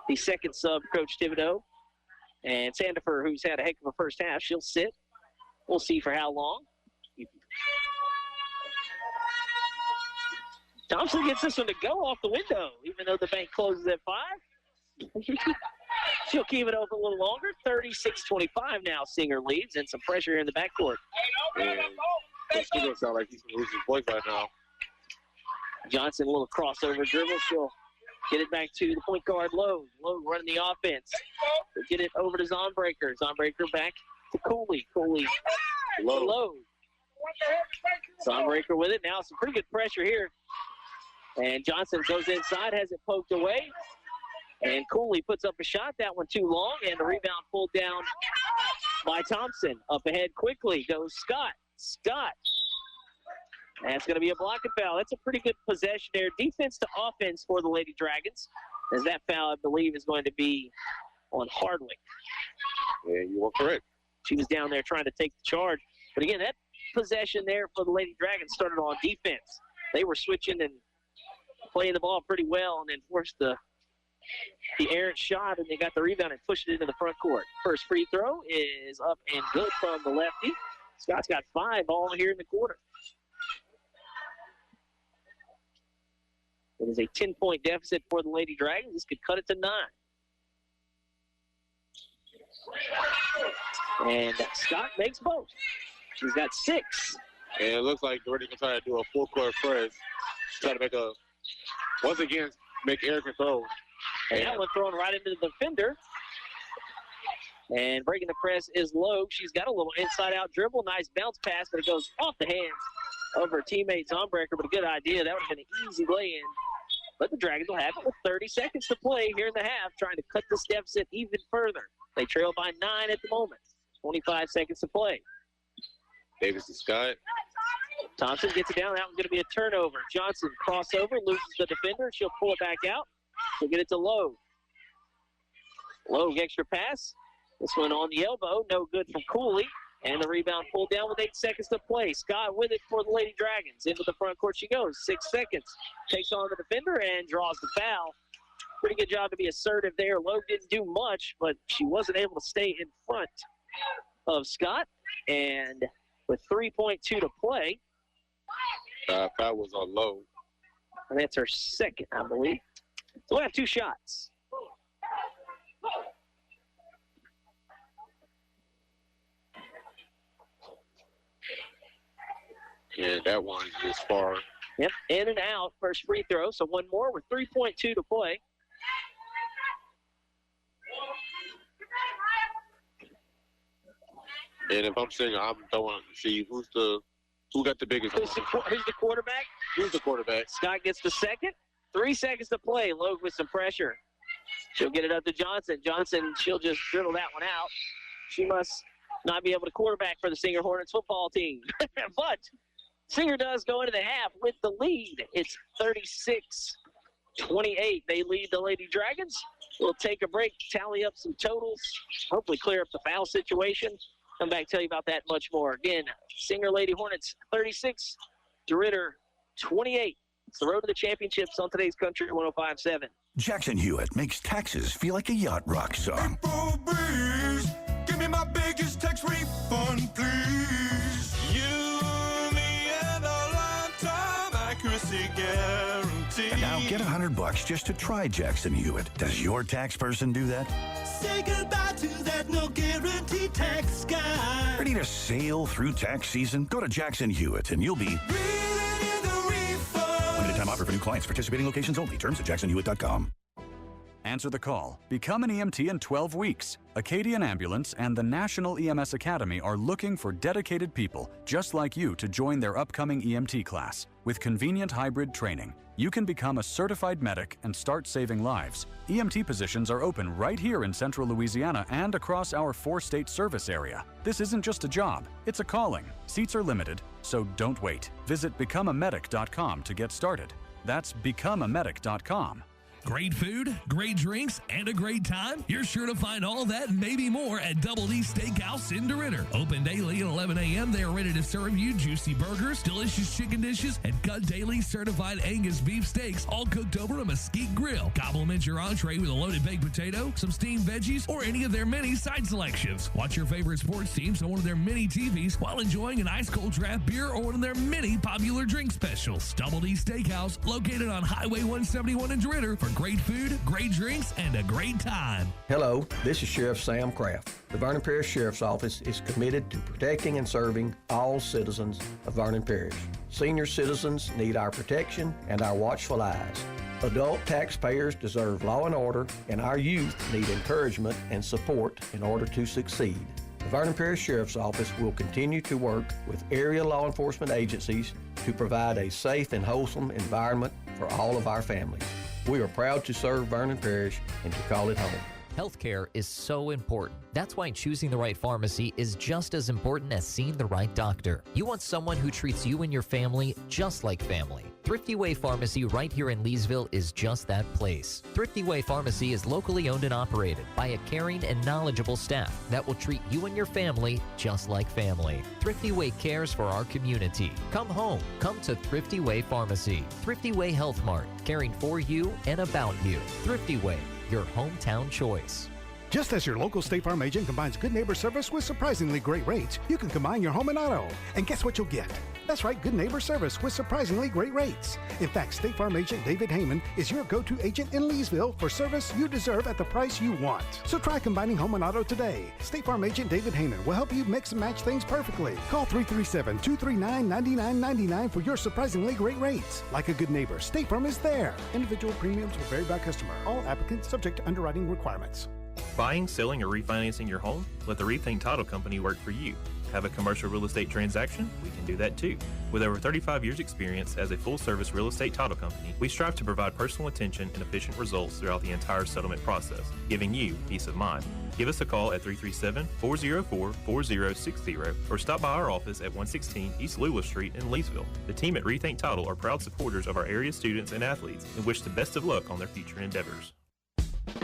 The second sub, Coach Thibodeau. And Sandifer, who's had a heck of a first half, she'll sit. We'll see for how long. Thompson gets this one to go off the window, even though the bank closes at 5. She'll keep it open a little longer. 36-25 now. Singer leads and some pressure here in the backcourt. She doesn't sound like he's going to lose his voice right now. Johnson, a little crossover dribble. She'll get it back to the point guard, Lowe. Lowe running the offense. We'll get it over to Zonbreaker. Zonbreaker back to Cooley. Cooley, Lowe. Zonbreaker with it. Now some pretty good pressure here. And Johnson goes inside, has it poked away. And Cooley puts up a shot. That one too long. And the rebound pulled down by Thompson. Up ahead quickly goes Scott. Scott. That's going to be a blocking foul. That's a pretty good possession there. Defense to offense for the Lady Dragons. As that foul, I believe, is going to be on Hardwick. Yeah, you were correct. She was down there trying to take the charge. But again, that possession there for the Lady Dragons started on defense. They were switching and playing the ball pretty well and then forced the errant shot, and they got the rebound and pushed it into the front court. First free throw is up and good from the lefty. Scott's got 5 all here in the quarter. It is a 10-point deficit for the Lady Dragons. This could cut it to 9. And Scott makes both. She's got 6. And it looks like DeRidder can try to do a full-court press. Try to make once again, make Erica throw. And that one thrown right into the defender. And breaking the press is Lowe. She's got a little inside-out dribble. Nice bounce pass, but it goes off the hands of her teammate Zonbreaker. But a good idea. That would have been an easy lay-in. But the Dragons will have it with 30 seconds to play here in the half, trying to cut this deficit even further. They trail by 9 at the moment. 25 seconds to play. Davis to Scott. Thompson gets it down. That one's going to be a turnover. Johnson crossover, loses the defender. She'll pull it back out. She'll get it to Lowe. Lowe, extra pass. This one on the elbow. No good from Cooley. And the rebound pulled down with 8 seconds to play. Scott with it for the Lady Dragons. Into the front court she goes. 6 seconds. Takes on the defender and draws the foul. Pretty good job to be assertive there. Lowe didn't do much, but she wasn't able to stay in front of Scott. And with 3.2 to play. Foul was on Lowe. And that's her second, I believe. So we'll have 2 shots. Yeah, that one is far. Yep, in and out. First free throw. So one more with 3.2 to play. And if I'm saying I'm throwing, see who got the biggest one? Who's the quarterback? Who's the quarterback? Scott gets the second. 3 seconds to play. Logue with some pressure. She'll get it up to Johnson. Johnson, she'll just dribble that one out. She must not be able to quarterback for the Singer Hornets football team. But Singer does go into the half with the lead. It's 36-28. They lead the Lady Dragons. We'll take a break, tally up some totals, hopefully clear up the foul situation. Come back, tell you about that much more. Again, Singer Lady Hornets 36, DeRidder 28. It's the road to the championships on today's Country 105.7. Jackson Hewitt makes taxes feel like a yacht rock song. April breeze, give me my biggest tax refund, please. You, me, and a lifetime accuracy guarantee. And now get $100 just to try Jackson Hewitt. Does your tax person do that? Say goodbye to that no guarantee tax guy. Ready to sail through tax season? Go to Jackson Hewitt and you'll be limited time offer for new clients. Participating locations only. Terms at jacksonhewitt.com. Answer the call. Become an EMT in 12 weeks. Acadian Ambulance and the National EMS Academy are looking for dedicated people just like you to join their upcoming EMT class. With convenient hybrid training, you can become a certified medic and start saving lives. EMT positions are open right here in central Louisiana and across our 4-state service area. This isn't just a job, it's a calling. Seats are limited, so don't wait. Visit becomeamedic.com to get started. That's becomeamedic.com. Great food, great drinks, and a great time? You're sure to find all that and maybe more at Double D Steakhouse in DeRidder. Open daily at 11 a.m. They are ready to serve you juicy burgers, delicious chicken dishes, and cut daily certified Angus beef steaks, all cooked over a mesquite grill. Complement your entree with a loaded baked potato, some steamed veggies, or any of their many side selections. Watch your favorite sports teams on one of their mini TVs while enjoying an ice-cold draft beer or one of their many popular drink specials. Double D Steakhouse, located on Highway 171 in DeRidder. For great food, great drinks, and a great time. Hello, this is Sheriff Sam Kraft. The Vernon Parish Sheriff's Office is committed to protecting and serving all citizens of Vernon Parish. Senior citizens need our protection and our watchful eyes. Adult taxpayers deserve law and order, and our youth need encouragement and support in order to succeed. The Vernon Parish Sheriff's Office will continue to work with area law enforcement agencies to provide a safe and wholesome environment for all of our families. We are proud to serve Vernon Parish and to call it home. Healthcare is so important. That's why choosing the right pharmacy is just as important as seeing the right doctor. You want someone who treats you and your family just like family. Thrifty Way Pharmacy right here in Leesville is just that place. Thrifty Way Pharmacy is locally owned and operated by a caring and knowledgeable staff that will treat you and your family just like family. Thrifty Way cares for our community. Come home. Come to Thrifty Way Pharmacy. Thrifty Way Health Mart, caring for you and about you. Thrifty Way, your hometown choice. Just as your local State Farm agent combines good neighbor service with surprisingly great rates, you can combine your home and auto. And guess what you'll get? That's right, good neighbor service with surprisingly great rates. In fact, State Farm agent David Heyman is your go-to agent in Leesville for service you deserve at the price you want. So try combining home and auto today. State Farm agent David Heyman will help you mix and match things perfectly. Call 337-239-9999 for your surprisingly great rates. Like a good neighbor, State Farm is there. Individual premiums will vary by customer. All applicants subject to underwriting requirements. Buying, selling, or refinancing your home? Let the Rethink Title Company work for you. Have a commercial real estate transaction? We can do that too. With over 35 years experience as a full-service real estate title company, we strive to provide personal attention and efficient results throughout the entire settlement process, giving you peace of mind. Give us a call at 337-404-4060 or stop by our office at 116 East Lula Street in Leesville. The team at Rethink Title are proud supporters of our area students and athletes and wish the best of luck on their future endeavors.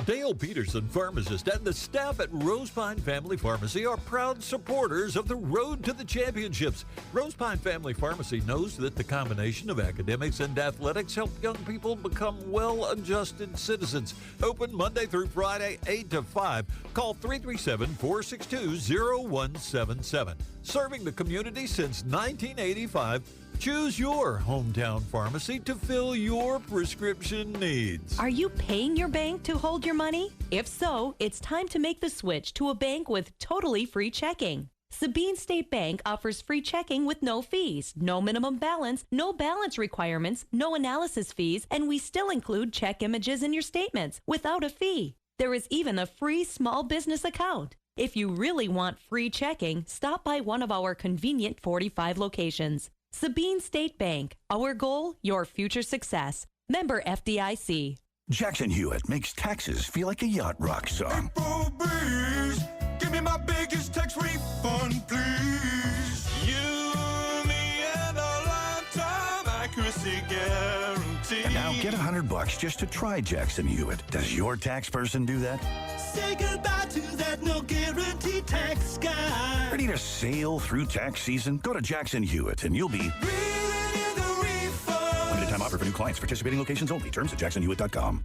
Dale Peterson, pharmacist, and the staff at Rosepine Family Pharmacy are proud supporters of the Road to the Championships. Rosepine Family Pharmacy knows that the combination of academics and athletics help young people become well-adjusted citizens. Open Monday through Friday, 8 to 5. Call 337-462-0177. Serving the community since 1985, choose your hometown pharmacy to fill your prescription needs. Are you paying your bank to hold your money? If so, it's time to make the switch to a bank with totally free checking. Sabine State Bank offers free checking with no fees, no minimum balance, no balance requirements, no analysis fees, and we still include check images in your statements without a fee. There is even a free small business account. If you really want free checking, stop by one of our convenient 45 locations. Sabine State Bank. Our goal, your future success. Member FDIC. Jackson Hewitt makes taxes feel like a yacht rock song. April breeze, give me my biggest tax refund, please. You, me, and a lifetime accuracy guarantee. And now get $100 just to try Jackson Hewitt. Does your tax person do that? Say goodbye to that no guarantee tax guy. Ready to sail through tax season? Go to Jackson Hewitt and you'll be limited time offer for new clients. Participating locations only. Terms at jacksonhewitt.com.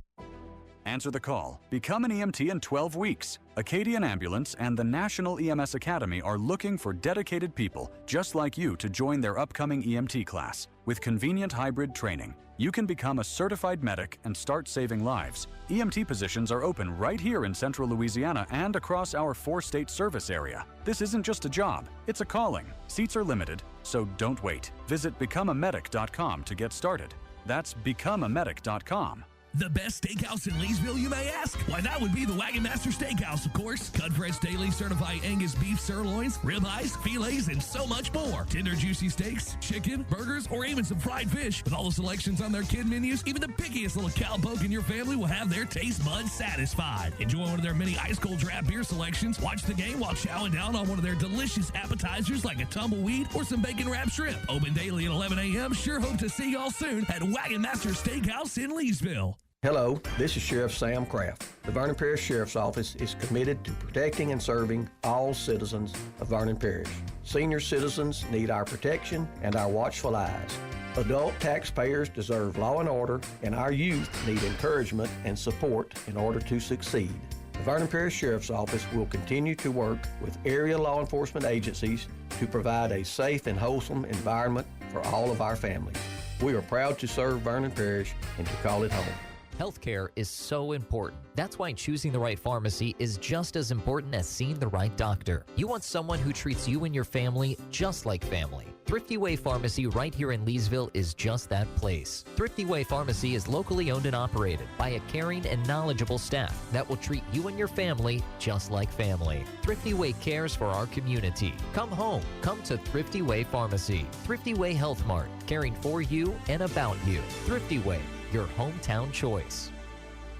Answer the call. Become an EMT in 12 weeks. Acadian Ambulance and the National EMS Academy are looking for dedicated people just like you to join their upcoming EMT class. With convenient hybrid training, you can become a certified medic and start saving lives. EMT positions are open right here in central Louisiana and across our 4-state service area. This isn't just a job, it's a calling. Seats are limited, so don't wait. Visit becomeamedic.com to get started. That's becomeamedic.com. The best steakhouse in Leesville, you may ask? Why, that would be the Wagon Master Steakhouse, of course. Cut fresh daily certified Angus beef sirloins, ribeyes, fillets, and so much more. Tender, juicy steaks, chicken, burgers, or even some fried fish. With all the selections on their kid menus, even the pickiest little cowpoke in your family will have their taste buds satisfied. Enjoy one of their many ice-cold draft beer selections. Watch the game while chowing down on one of their delicious appetizers like a tumbleweed or some bacon-wrapped shrimp. Open daily at 11 a.m. Sure hope to see y'all soon at Wagon Master Steakhouse in Leesville. Hello, this is Sheriff Sam Kraft. The Vernon Parish Sheriff's Office is committed to protecting and serving all citizens of Vernon Parish. Senior citizens need our protection and our watchful eyes. Adult taxpayers deserve law and order, and our youth need encouragement and support in order to succeed. The Vernon Parish Sheriff's Office will continue to work with area law enforcement agencies to provide a safe and wholesome environment for all of our families. We are proud to serve Vernon Parish and to call it home. Healthcare is so important. That's why choosing the right pharmacy is just as important as seeing the right doctor. You want someone who treats you and your family just like family. Thrifty Way Pharmacy right here in Leesville is just that place. Thrifty Way Pharmacy is locally owned and operated by a caring and knowledgeable staff that will treat you and your family just like family. Thrifty Way cares for our community. Come home. Come to Thrifty Way Pharmacy. Thrifty Way Health Mart, caring for you and about you. Thrifty Way, your hometown choice.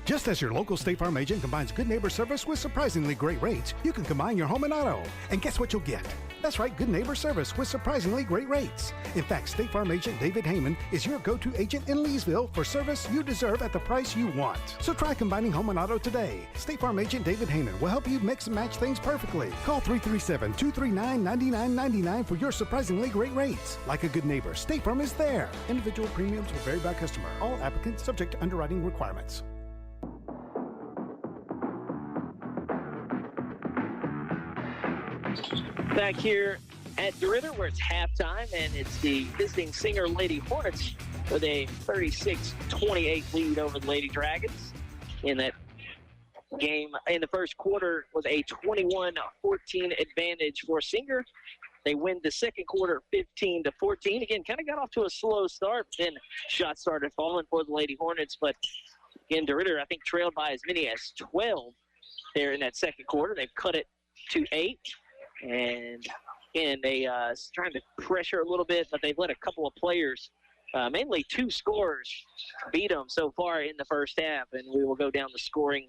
Just as your local State Farm agent combines good neighbor service with surprisingly great rates, you can combine your home and auto. And guess what you'll get? That's right, good neighbor service with surprisingly great rates. In fact, State Farm agent David Heyman is your go-to agent in Leesville for service you deserve at the price you want. So try combining home and auto today. State Farm agent David Heyman will help you mix and match things perfectly. Call 337-239-9999 for your surprisingly great rates. Like a good neighbor, State Farm is there. Individual premiums will vary by customer. All applicants subject to underwriting requirements. Back here at DeRidder, where it's halftime, and it's the visiting Singer Lady Hornets with a 36-28 lead over the Lady Dragons. In that game, in the first quarter, was a 21-14 advantage for Singer. They win the second quarter 15-14. Again, kind of got off to a slow start, then shots started falling for the Lady Hornets. But again, DeRidder, I think, trailed by as many as 12 there in that second quarter. They've cut it to 8. And again, they trying to pressure a little bit, but they've let a couple of players, mainly 2 scorers, beat them so far in the first half. And we will go down the scoring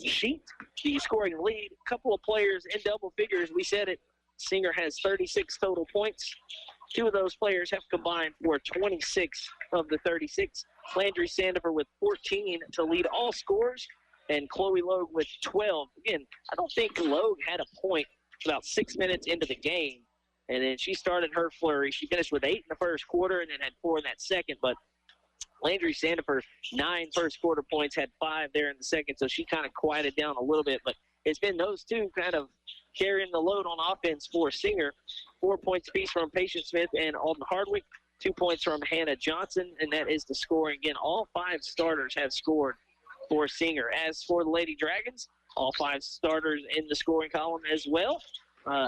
sheet. The scoring lead, a couple of players in double figures. We said it. Singer has 36 total points. 2 of those players have combined for 26 of the 36. Landry Sandifer with 14 to lead all scorers, and Chloe Logue with 12. Again, I don't think Logue had a point about 6 minutes into the game, and then she started her flurry. She finished with 8 in the first quarter and then had 4 in that second, but Landry Sandifer, 9 first quarter points, had 5 there in the second, so she kind of quieted down a little bit, but it's been those 2 kind of carrying the load on offense for Singer. 4 points apiece from Patience Smith and Alden Hardwick, 2 points from Hannah Johnson, and that is the scoring. Again, all 5 starters have scored for Singer. As for the Lady Dragons, all 5 starters in the scoring column as well.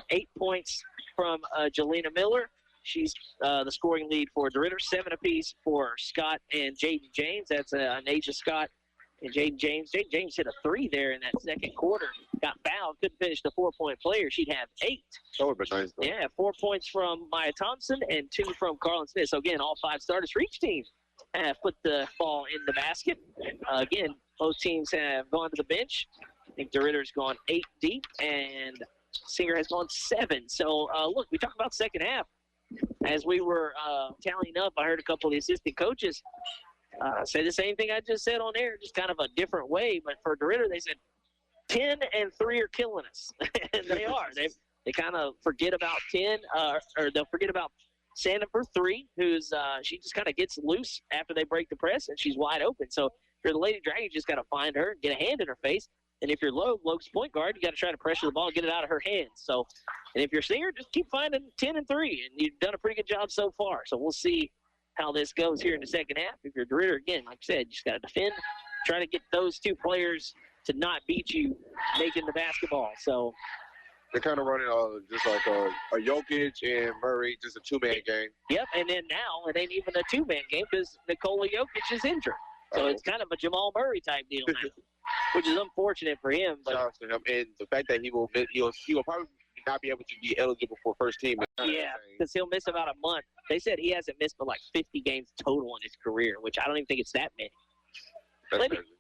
8 points from Jelena Miller. She's the scoring lead for DeRidder. 7 apiece for Scott and Jaden James. That's Naja Scott and Jaden James. Jaden James hit a 3 there in that second quarter. Got fouled. Couldn't finish the 4-point player. She'd have 8. That would be nice, though. Yeah, 4 points from Maya Thompson and 2 from Carlin Smith. So, again, all 5 starters for each team have put the ball in the basket. Again, both teams have gone to the bench. I think DeRidder's gone 8 deep, and Singer has gone 7. So, look, we talked about second half. As we were tallying up, I heard a couple of the assistant coaches say the same thing I just said on air, just kind of a different way. But for DeRidder, they said 10 and 3 are killing us. And they are. They kind of forget about 10, or they'll forget about Sandifer 3, who's she just kind of gets loose after they break the press, and she's wide open. So if you're the Lady Dragon, you just got to find her and get a hand in her face. And if you're Logue's point guard, you got to try to pressure the ball and get it out of her hands. So, and if you're Singer, just keep finding 10 and 3, and you've done a pretty good job so far. So we'll see how this goes here in the second half. If you're DeRidder, again, like I said, you just got to defend, try to get those 2 players to not beat you making the basketball. So they're kind of running just like a Jokic and Murray, just a 2-man game. Yep, and then now it ain't even a 2-man game because Nikola Jokic is injured. So it's kind of a Jamal Murray type deal now, which is unfortunate for him. But shout out to him, and the fact that he will probably not be able to be eligible for first team. Yeah, because he'll miss about a month. They said he hasn't missed but like 50 games total in his career, which I don't even think it's that many.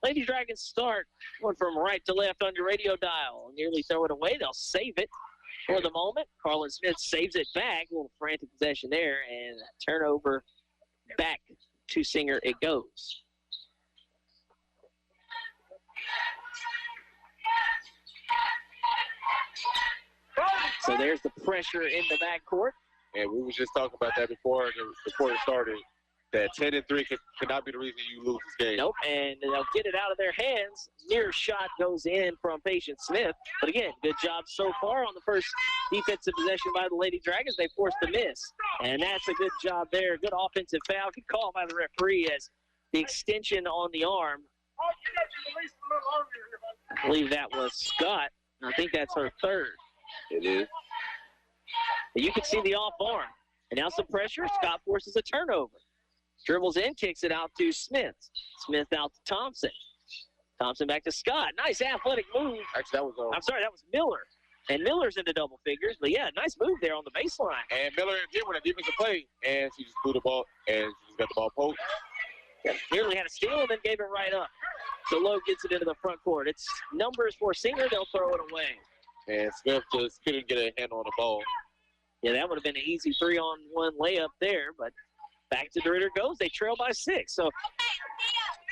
Lady Dragons start one from right to left on your radio dial. Nearly throw it away. They'll save it for the moment. Carlin Smith saves it back. A little frantic possession there, and turnover back to Singer it goes. So there's the pressure in the backcourt. And we were just talking about that before the quarter started, that 10 and 3 could not be the reason you lose this game. Nope, and they'll get it out of their hands. Near shot goes in from Patience Smith. But again, good job so far on the first defensive possession by the Lady Dragons. They forced the miss. And that's a good job there. Good offensive foul. Good call by the referee as the extension on the arm. I believe that was Scott. I think that's her third. It is. You can see the off arm. And now some pressure. Scott forces a turnover. Dribbles in, kicks it out to Smith. Smith out to Thompson. Thompson back to Scott. Nice athletic move. Actually, that was that was Miller. And Miller's into double figures. But, yeah, nice move there on the baseline. And Miller did win a defensive play, and she just threw the ball, and she just got the ball poked. Nearly had a steal and then gave it right up. So Lowe gets it into the front court. It's numbers for Singer. They'll throw it away. And Smith just couldn't get a handle on the ball. Yeah, that would have been an easy 3-on-1 layup there, but back to DeRidder goes. They trail by 6. So,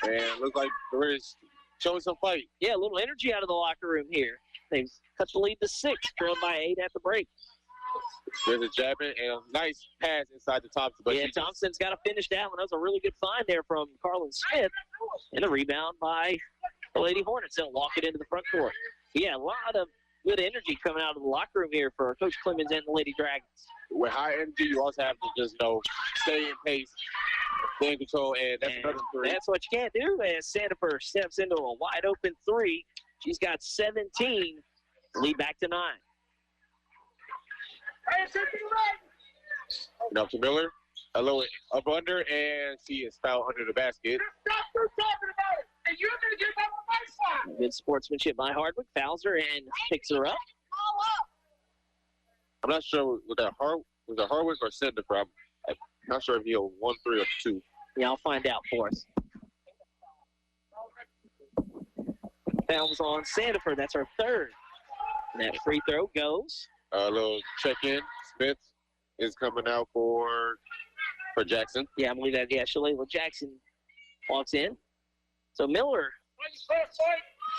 and looks like DeRidder's showing some fight. Yeah, a little energy out of the locker room here. They've cut the lead to 6, trailed by 8 at the break. There's a jabber and a nice pass inside the Thompson. But yeah, Thompson's got to finish that one. That was a really good find there from Carlin Smith. And a rebound by the Lady Hornets. They'll walk it into the front court. Yeah, a lot of good energy coming out of the locker room here for Coach Clemens and the Lady Dragons. With high energy, you also have to just, stay in pace, stay in control, and that's another 3. That's what you can't do as Sandifer steps into a wide-open 3. She's got 17. Lead back to 9. Up to Miller, a little up under, and she is fouled under the basket. Good sportsmanship by Hardwick. Fouls her and picks her up. I'm not sure was that Hardwick or Sandifer. I'm not sure if he had 1, 3, or 2. Yeah, I'll find out for us. Fouls on Sandifer. That's her third. And that free throw goes. A little check-in. Smith is coming out for Jackson. Yeah, I believe that. Yeah, Shalala Jackson walks in. So Miller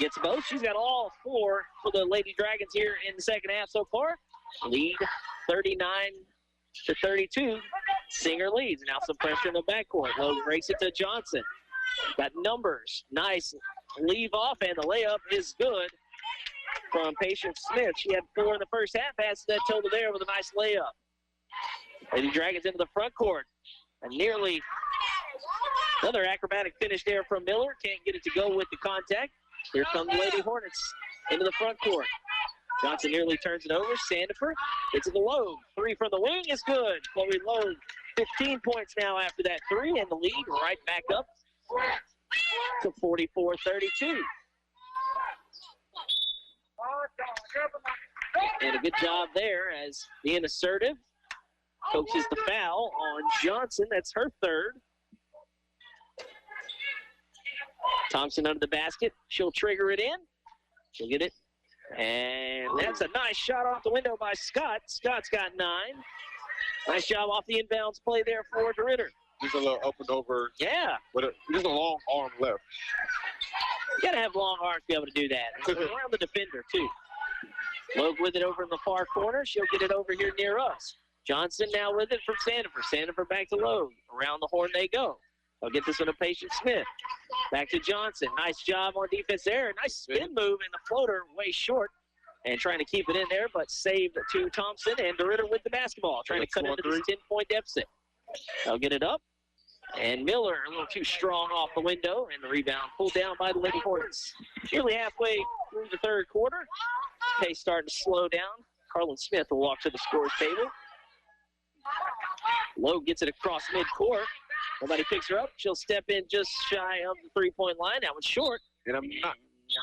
gets both. She's got all 4 for the Lady Dragons here in the second half so far. Lead 39-32. Singer leads. Now some pressure in the backcourt. Lowe breaks it to Johnson. Got numbers. Nice leave off, and the layup is good from Patience Smith. She had 4 in the first half. Passes that total there with a nice layup. Lady Dragons into the front court. And nearly another acrobatic finish there from Miller. Can't get it to go with the contact. Here come the Lady Hornets into the front court. Johnson nearly turns it over. Sandifer gets to the Lowe. 3 from the wing is good. Chloe Lowe, 15 points now after that 3, and the lead right back up to 44-32. And a good job there as being assertive. Coaches the foul on Johnson. That's her third. Thompson under the basket. She'll trigger it in. She'll get it. And that's a nice shot off the window by Scott. Scott's got 9. Nice job off the inbounds play there for DeRidder. Just a little up and over. Yeah. Just a long arm left. You got to have long arms to be able to do that. Around the defender, too. Logue with it over in the far corner. She'll get it over here near us. Johnson now with it from Sandifer. Sandifer back to Logue. Around the horn they go. I'll get this one to Patience Smith. Back to Johnson. Nice job on defense there. Nice spin move, and the floater way short. And trying to keep it in there, but saved to Thompson, and DeRidder with the basketball. Trying to cut into this 10-point deficit. They'll get it up. And Miller a little too strong off the window, and the rebound pulled down by the Lady Hornets. Nearly halfway through the third quarter. Pace starting to slow down. Carlin Smith will walk to the scores table. Lowe gets it across midcourt. Nobody picks her up. She'll step in just shy of the three-point line. That was short. And I'm not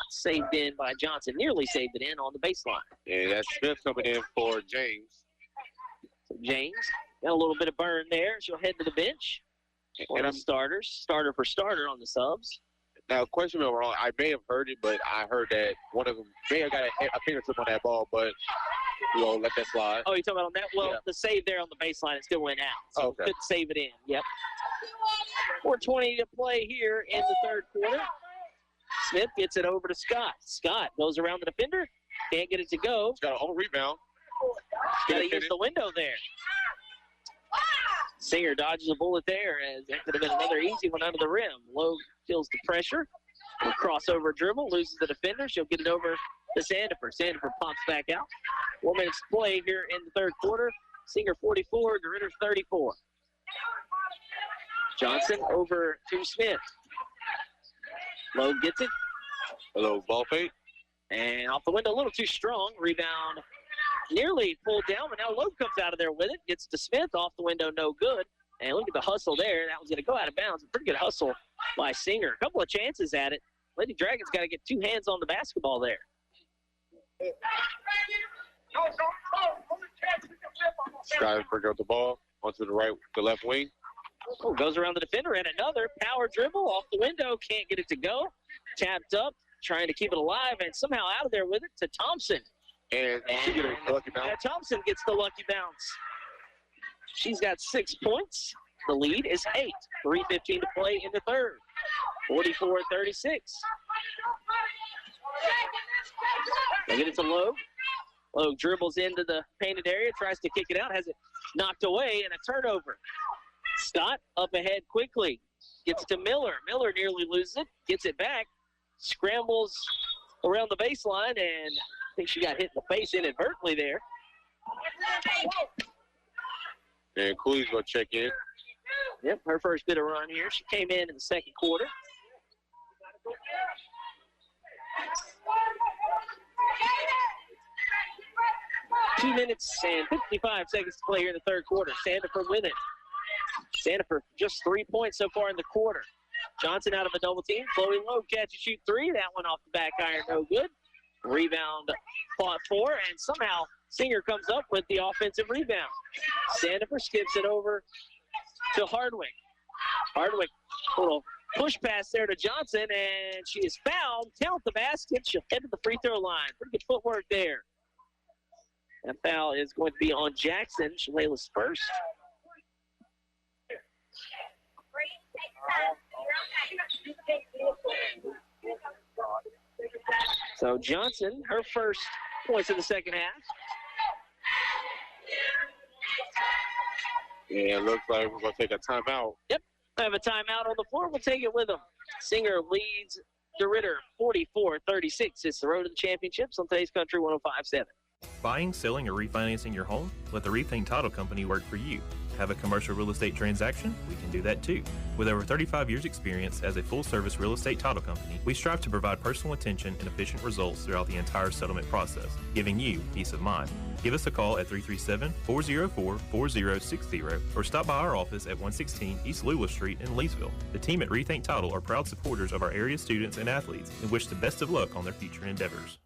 saved in by Johnson. Nearly saved it in on the baseline. And that's Smith coming in for James. So James got a little bit of burn there. She'll head to the bench. One of the starters. Starter for starter on the subs. Now, question me wrong. I may have heard it, but I heard that one of them may have got a fingertip on that ball, but let that slide. Oh, you're talking about on that? Well, yeah. The save there on the baseline, it still went out. So okay. Couldn't save it in. Yep. 4:20 to play here in the third quarter. Smith gets it over to Scott. Scott goes around the defender. Can't get it to go. He's got a whole rebound. Got to use the window there. Singer dodges a bullet there as that could have been another easy one under the rim. Lowe feels the pressure. A crossover dribble, loses the defender. She'll get it over to Sandifer. Sandifer pops back out. 4 minutes to play here in the third quarter. Singer 44, DeRidder 34. Johnson over to Smith. Lowe gets it. Hello, ball fake. And off the window, a little too strong. Rebound nearly pulled down, but now Lowe comes out of there with it. Gets to Smith, off the window, no good. And look at the hustle there. That was going to go out of bounds. A pretty good hustle by Singer. A couple of chances at it. Lady Dragons got to get two hands on the basketball there. Skies bring out the ball onto the left wing. Oh, goes around the defender and another power dribble off the window. Can't get it to go. Tapped up, trying to keep it alive, and somehow out of there with it to Thompson. And she gets a lucky bounce. Thompson gets the lucky bounce. She's got 6 points. The lead is 8. 3:15 to play in the third. 44-36. They get it to Lowe. Lowe dribbles into the painted area, tries to kick it out, has it knocked away, and a turnover. Scott up ahead quickly. Gets it to Miller. Miller nearly loses it. Gets it back. Scrambles around the baseline, and I think she got hit in the face inadvertently there. And Cooley's going to check in. Yep, her first bit of run here. She came in the second quarter. Two minutes and 55 seconds to play here in the third quarter. Sandiford with it. Sandiford just 3 points so far in the quarter. Johnson out of a double team. Chloe Lowe catch and shoot three. That one off the back iron, no good. Rebound fought for, and somehow Singer comes up with the offensive rebound. Sandiford skips it over to Hardwick. Hardwick, little push pass there to Johnson, and she is fouled. Count the basket. She'll head to the free throw line. Pretty good footwork there. That foul is going to be on Jackson. Shaleela's first. So Johnson, her first points in the second half. Yeah, it looks like we're going to take a timeout. Yep, I have a timeout on the floor. We'll take it with them. Singer leads DeRidder 44-36. It's the road to the championships on today's Country 105.7. Buying, selling, or refinancing your home? Let the Rethink Title Company work for you. Have a commercial real estate transaction? We can do that too. With over 35 years experience as a full-service real estate title company, we strive to provide personal attention and efficient results throughout the entire settlement process, giving you peace of mind. Give us a call at 337-404-4060 or stop by our office at 116 East Lula Street in Leesville. The team at Rethink Title are proud supporters of our area students and athletes and wish the best of luck on their future endeavors.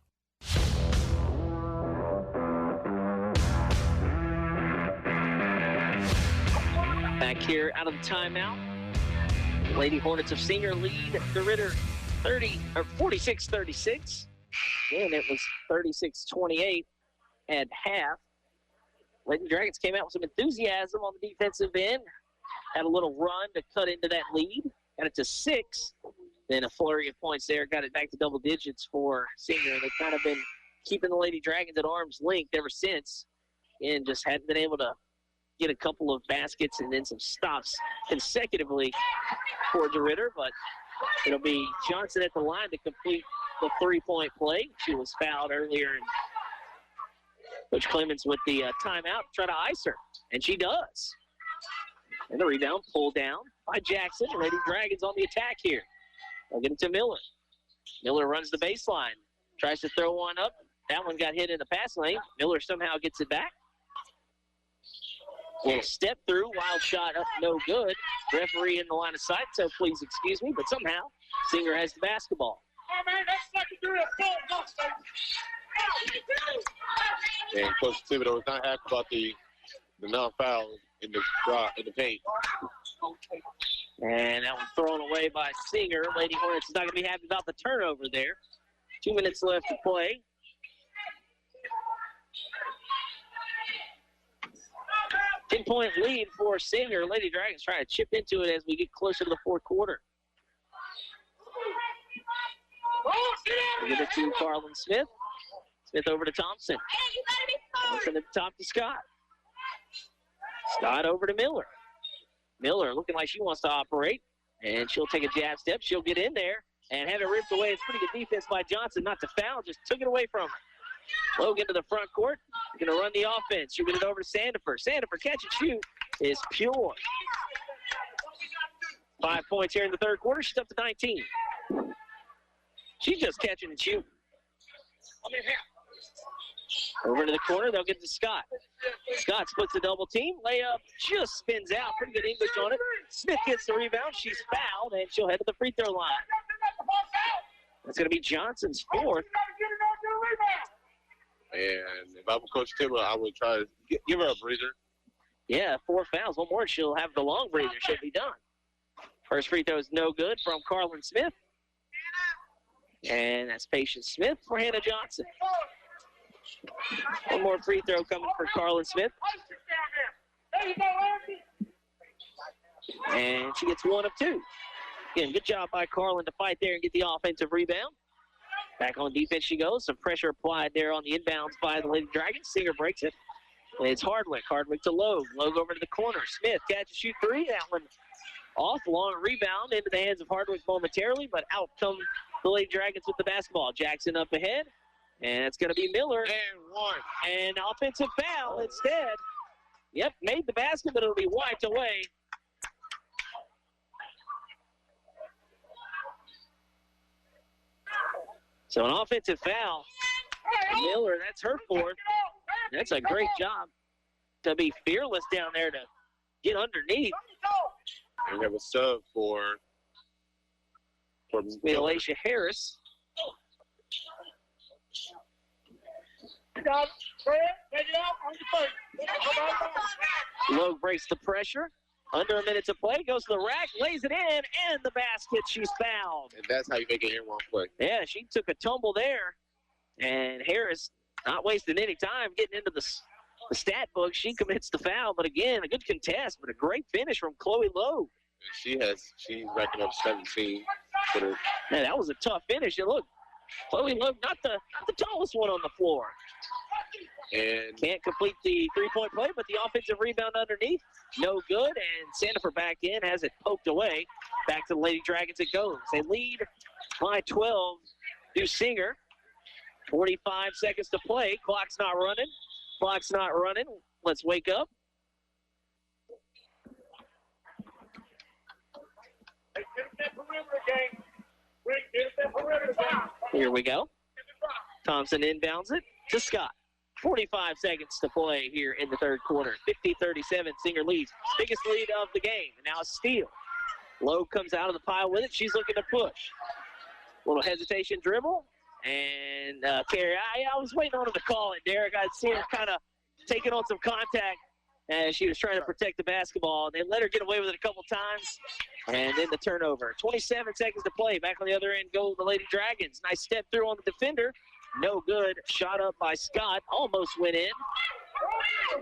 Back here out of the timeout. Lady Hornets of Singer lead DeRidder 46-36. And it was 36-28 at half. Lady Dragons came out with some enthusiasm on the defensive end. Had a little run to cut into that lead. Got it to 6. Then a flurry of points there. Got it back to double digits for Singer. And they've kind of been keeping the Lady Dragons at arm's length ever since. And just hadn't been able to get a couple of baskets and then some stops consecutively for DeRidder, but it'll be Johnson at the line to complete the three-point play. She was fouled earlier, and Coach Clemens with the timeout to try to ice her, and she does. And the rebound pulled down by Jackson. Lady Dragons on the attack here. They'll get it to Miller. Miller runs the baseline, tries to throw one up. That one got hit in the pass lane. Miller somehow gets it back. Little step through, wild shot up, no good. Referee in the line of sight, so please excuse me, but somehow Singer has the basketball. And Coach Thibodeau was not happy about the non-foul in the paint. And that was thrown away by Singer. Lady Hornets is not going to be happy about the turnover there. 2 minutes left to play. Ten-point lead for Singer. Lady Dragons trying to chip into it as we get closer to the fourth quarter. We get it to Carlin Smith. Smith over to Thompson. Thompson at the top to Scott. Scott over to Miller. Miller looking like she wants to operate, and she'll take a jab step. She'll get in there and have it ripped away. It's pretty good defense by Johnson, not to foul, just took it away from her. Logan to the front court, going to run the offense. She'll get it over to Sandiford. Sandiford catch and shoot is pure. 5 points here in the third quarter. She's up to 19. She's just catching and shooting. Over to the corner, they'll get to Scott. Scott splits the double team. Layup just spins out. Pretty good English on it. Smith gets the rebound. She's fouled, and she'll head to the free throw line. That's going to be Johnson's fourth. And if I were Coach Taylor, I would try to give her a breather. Yeah, 4 fouls. One more, she'll have the long breather. Should be done. First free throw is no good from Carlin Smith. And that's Patience Smith for Hannah Johnson. One more free throw coming for Carlin Smith. And she gets 1 of 2. Again, good job by Carlin to fight there and get the offensive rebound. Back on defense she goes. Some pressure applied there on the inbounds by the Lady Dragons. Singer breaks it. It's Hardwick. Hardwick to Logue. Logue over to the corner. Smith catch and shoot 3. That one off. Long rebound into the hands of Hardwick momentarily, but out come the Lady Dragons with the basketball. Jackson up ahead. And it's going to be Miller. And 1. And offensive foul instead. Yep, made the basket, but it'll be wiped away. So an offensive foul. Miller, that's her fourth. That's a great job to be fearless down there to get underneath. And we have a sub for Alicia Harris. Logue breaks the pressure. Under a minute to play. Goes to the rack, lays it in, and the basket. She's fouled. And that's how you make an in-one play. Yeah, she took a tumble there. And Harris not wasting any time getting into the stat book. She commits the foul. But again, a good contest, but a great finish from Chloe Logue. She's racking up 17. Man, that was a tough finish. And look, Chloe Logue, not the tallest one on the floor. And can't complete the three-point play, but the offensive rebound underneath, no good. And Sandifer back in, has it poked away. Back to the Lady Dragons it goes. They lead by 12 to Singer. 45 seconds to play. Clock's not running. Let's wake up. Here we go. Thompson inbounds it to Scott. 45 seconds to play here in the third quarter. 50-37, Singer leads. Biggest lead of the game. And now a steal. Lowe comes out of the pile with it. She's looking to push. Little hesitation dribble. And carry. I was waiting on him to call it, Derek. I'd seen her kind of taking on some contact as she was trying to protect the basketball. They let her get away with it a couple times. And then the turnover. 27 seconds to play. Back on the other end go the Lady Dragons. Nice step through on the defender. No good. Shot up by Scott. Almost went in.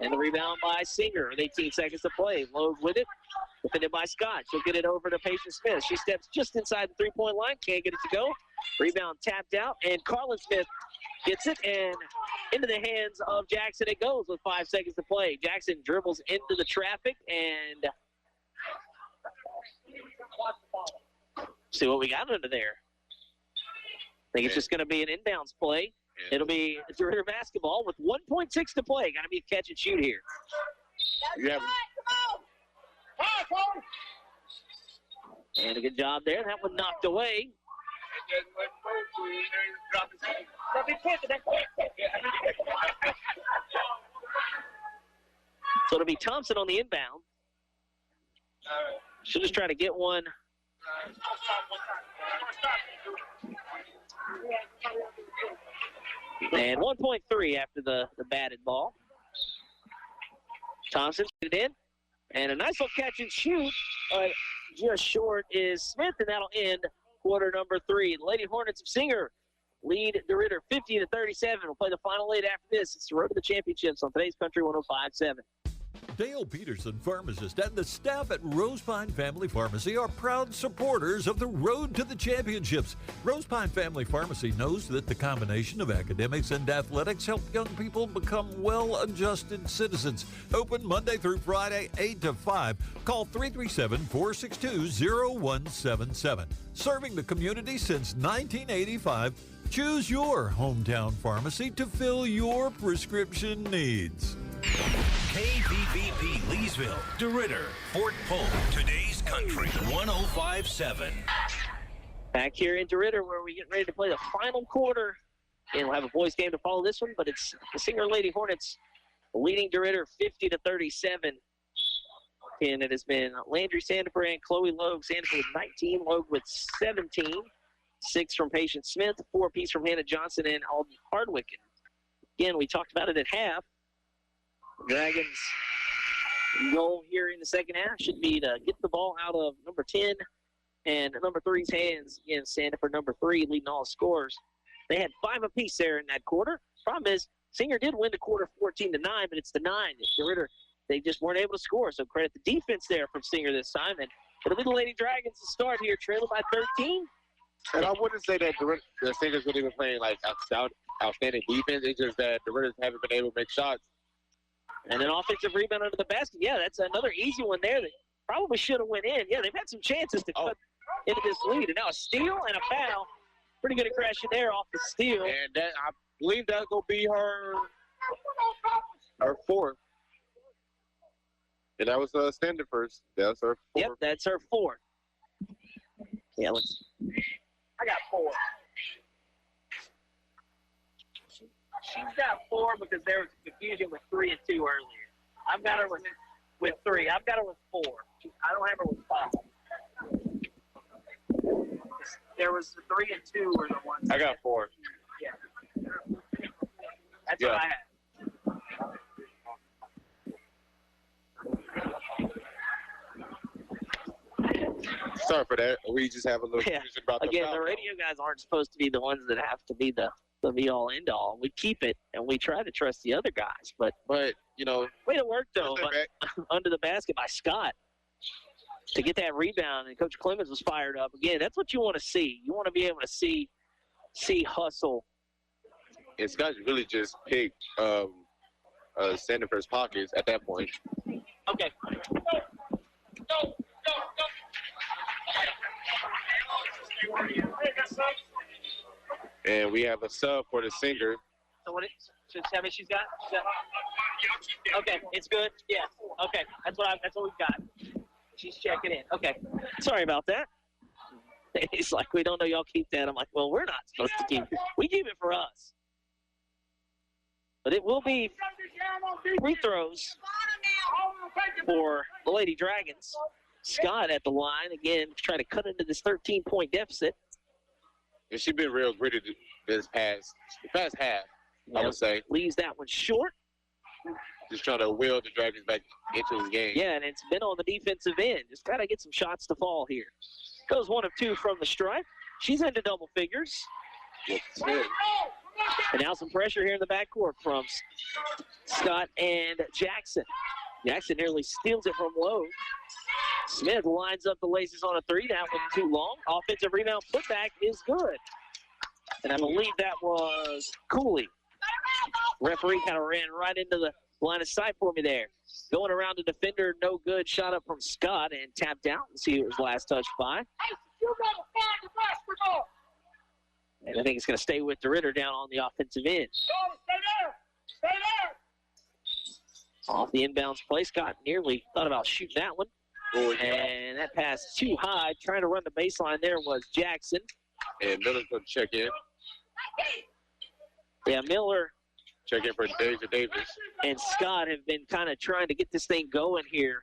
And the rebound by Singer with 18 seconds to play. Logue with it. Defended by Scott. She'll get it over to Patience Smith. She steps just inside the three-point line. Can't get it to go. Rebound tapped out. And Carlin Smith gets it. And into the hands of Jackson it goes with 5 seconds to play. Jackson dribbles into the traffic. And see what we got under there. I think it's just going to be an inbounds play. It'll be DeRidder basketball with 1.6 to play. Got to be a catch and shoot here. And a good job there. That one knocked away. So it'll be Thompson on the inbound. She'll just try to get one. And 1.3 after the batted ball. Thompson put it in. And a nice little catch and shoot. Just short is Smith, and that'll end quarter number 3. The Lady Hornets of Singer lead DeRidder 50-37. We'll play the final 8 after this. It's the road to the championships on today's Country 105.7. Dale Peterson, pharmacist, and the staff at Rosepine Family Pharmacy are proud supporters of the Road to the Championships. Rosepine Family Pharmacy knows that the combination of academics and athletics help young people become well-adjusted citizens. Open Monday through Friday, 8 to 5. Call 337-462-0177. Serving the community since 1985, choose your hometown pharmacy to fill your prescription needs. KVVP Leesville, DeRidder, Fort Polk, today's country, 105.7. Back here in DeRidder where we get ready to play the final quarter. And we'll have a boys game to follow this one, but it's the Singer Lady Hornets leading DeRidder 50-37. And it has been Landry Sandifer and Chloe Logue. Sandifer with 19, Logue with 17. 6 from Patience Smith, 4 apiece from Hannah Johnson and Alden Hardwick. Again, we talked about it at half. Dragons' goal here in the second half should be to get the ball out of number 10 and number 3's hands. Again, Sandifer, number 3, leading all scores. They had 5 apiece there in that quarter. Problem is, Singer did win the quarter 14-9, but it's the 9. DeRidder, they just weren't able to score. So credit the defense there from Singer this time. And it'll be the Lady Dragons to start here, trailing by 13. And I wouldn't say that the Singers really been playing like outstanding defense. It's just that the Ridders haven't been able to make shots. And an offensive rebound under the basket. Yeah, that's another easy one there that probably should have went in. Yeah, they've had some chances to cut into this lead. And now a steal and a foul. Pretty good at crashing there off the steal. And that, I believe that's going to be her 4th. And that was Standard first. That's her 4th. Yep, that's her 4th. Yeah, let's. I got 4. She's got 4 because there was confusion with 3 and 2 earlier. I've got her with 3. I've got her with 4. I don't have her with 5. There was the 3 and 2 were the ones. I got 4. Yeah. That's what I had. Sorry for that. We just have a little confusion about the Again, the radio guys aren't supposed to be the ones that have to be the be-all, end-all. We keep it, and we try to trust the other guys. But you know. Way to work, though, under the basket by Scott to get that rebound. And Coach Clemens was fired up. Again, that's what you want to see. You want to be able to see hustle. And Scott really just picked Sandifer's pockets at that point. Okay. And we have a sub for the Singer. So what? How many she's got? Okay, it's good. Yeah. Okay, that's what we've got. She's checking in. Okay. Sorry about that. He's like, we don't know y'all keep that. I'm like, well, we're not supposed to keep it. We keep it for us. But it will be free throws for the Lady Dragons. Scott at the line again, trying to cut into this 13-point deficit. And she's been real gritty the past half, I would say. Leaves that one short. Just trying to will the Dragons back into the game. Yeah, and it's been on the defensive end. Just got to get some shots to fall here. Goes 1 of 2 from the stripe. She's into double figures. And now some pressure here in the backcourt from Scott and Jackson. Jackson nearly steals it from Lowe. Smith lines up the laces on a 3. That one too long. Offensive rebound putback is good. And I believe that was Cooley. Referee kind of ran right into the line of sight for me there. Going around the defender, no good. Shot up from Scott and tapped out. Let's see who was last touched by. And I think it's going to stay with DeRidder down on the offensive end. Stay there. Off the inbounds play, Scott nearly thought about shooting that one. And that pass too high. Trying to run the baseline there was Jackson. And Miller's going to check in. Yeah, Miller. Check in for Deja Davis. And Scott have been kind of trying to get this thing going here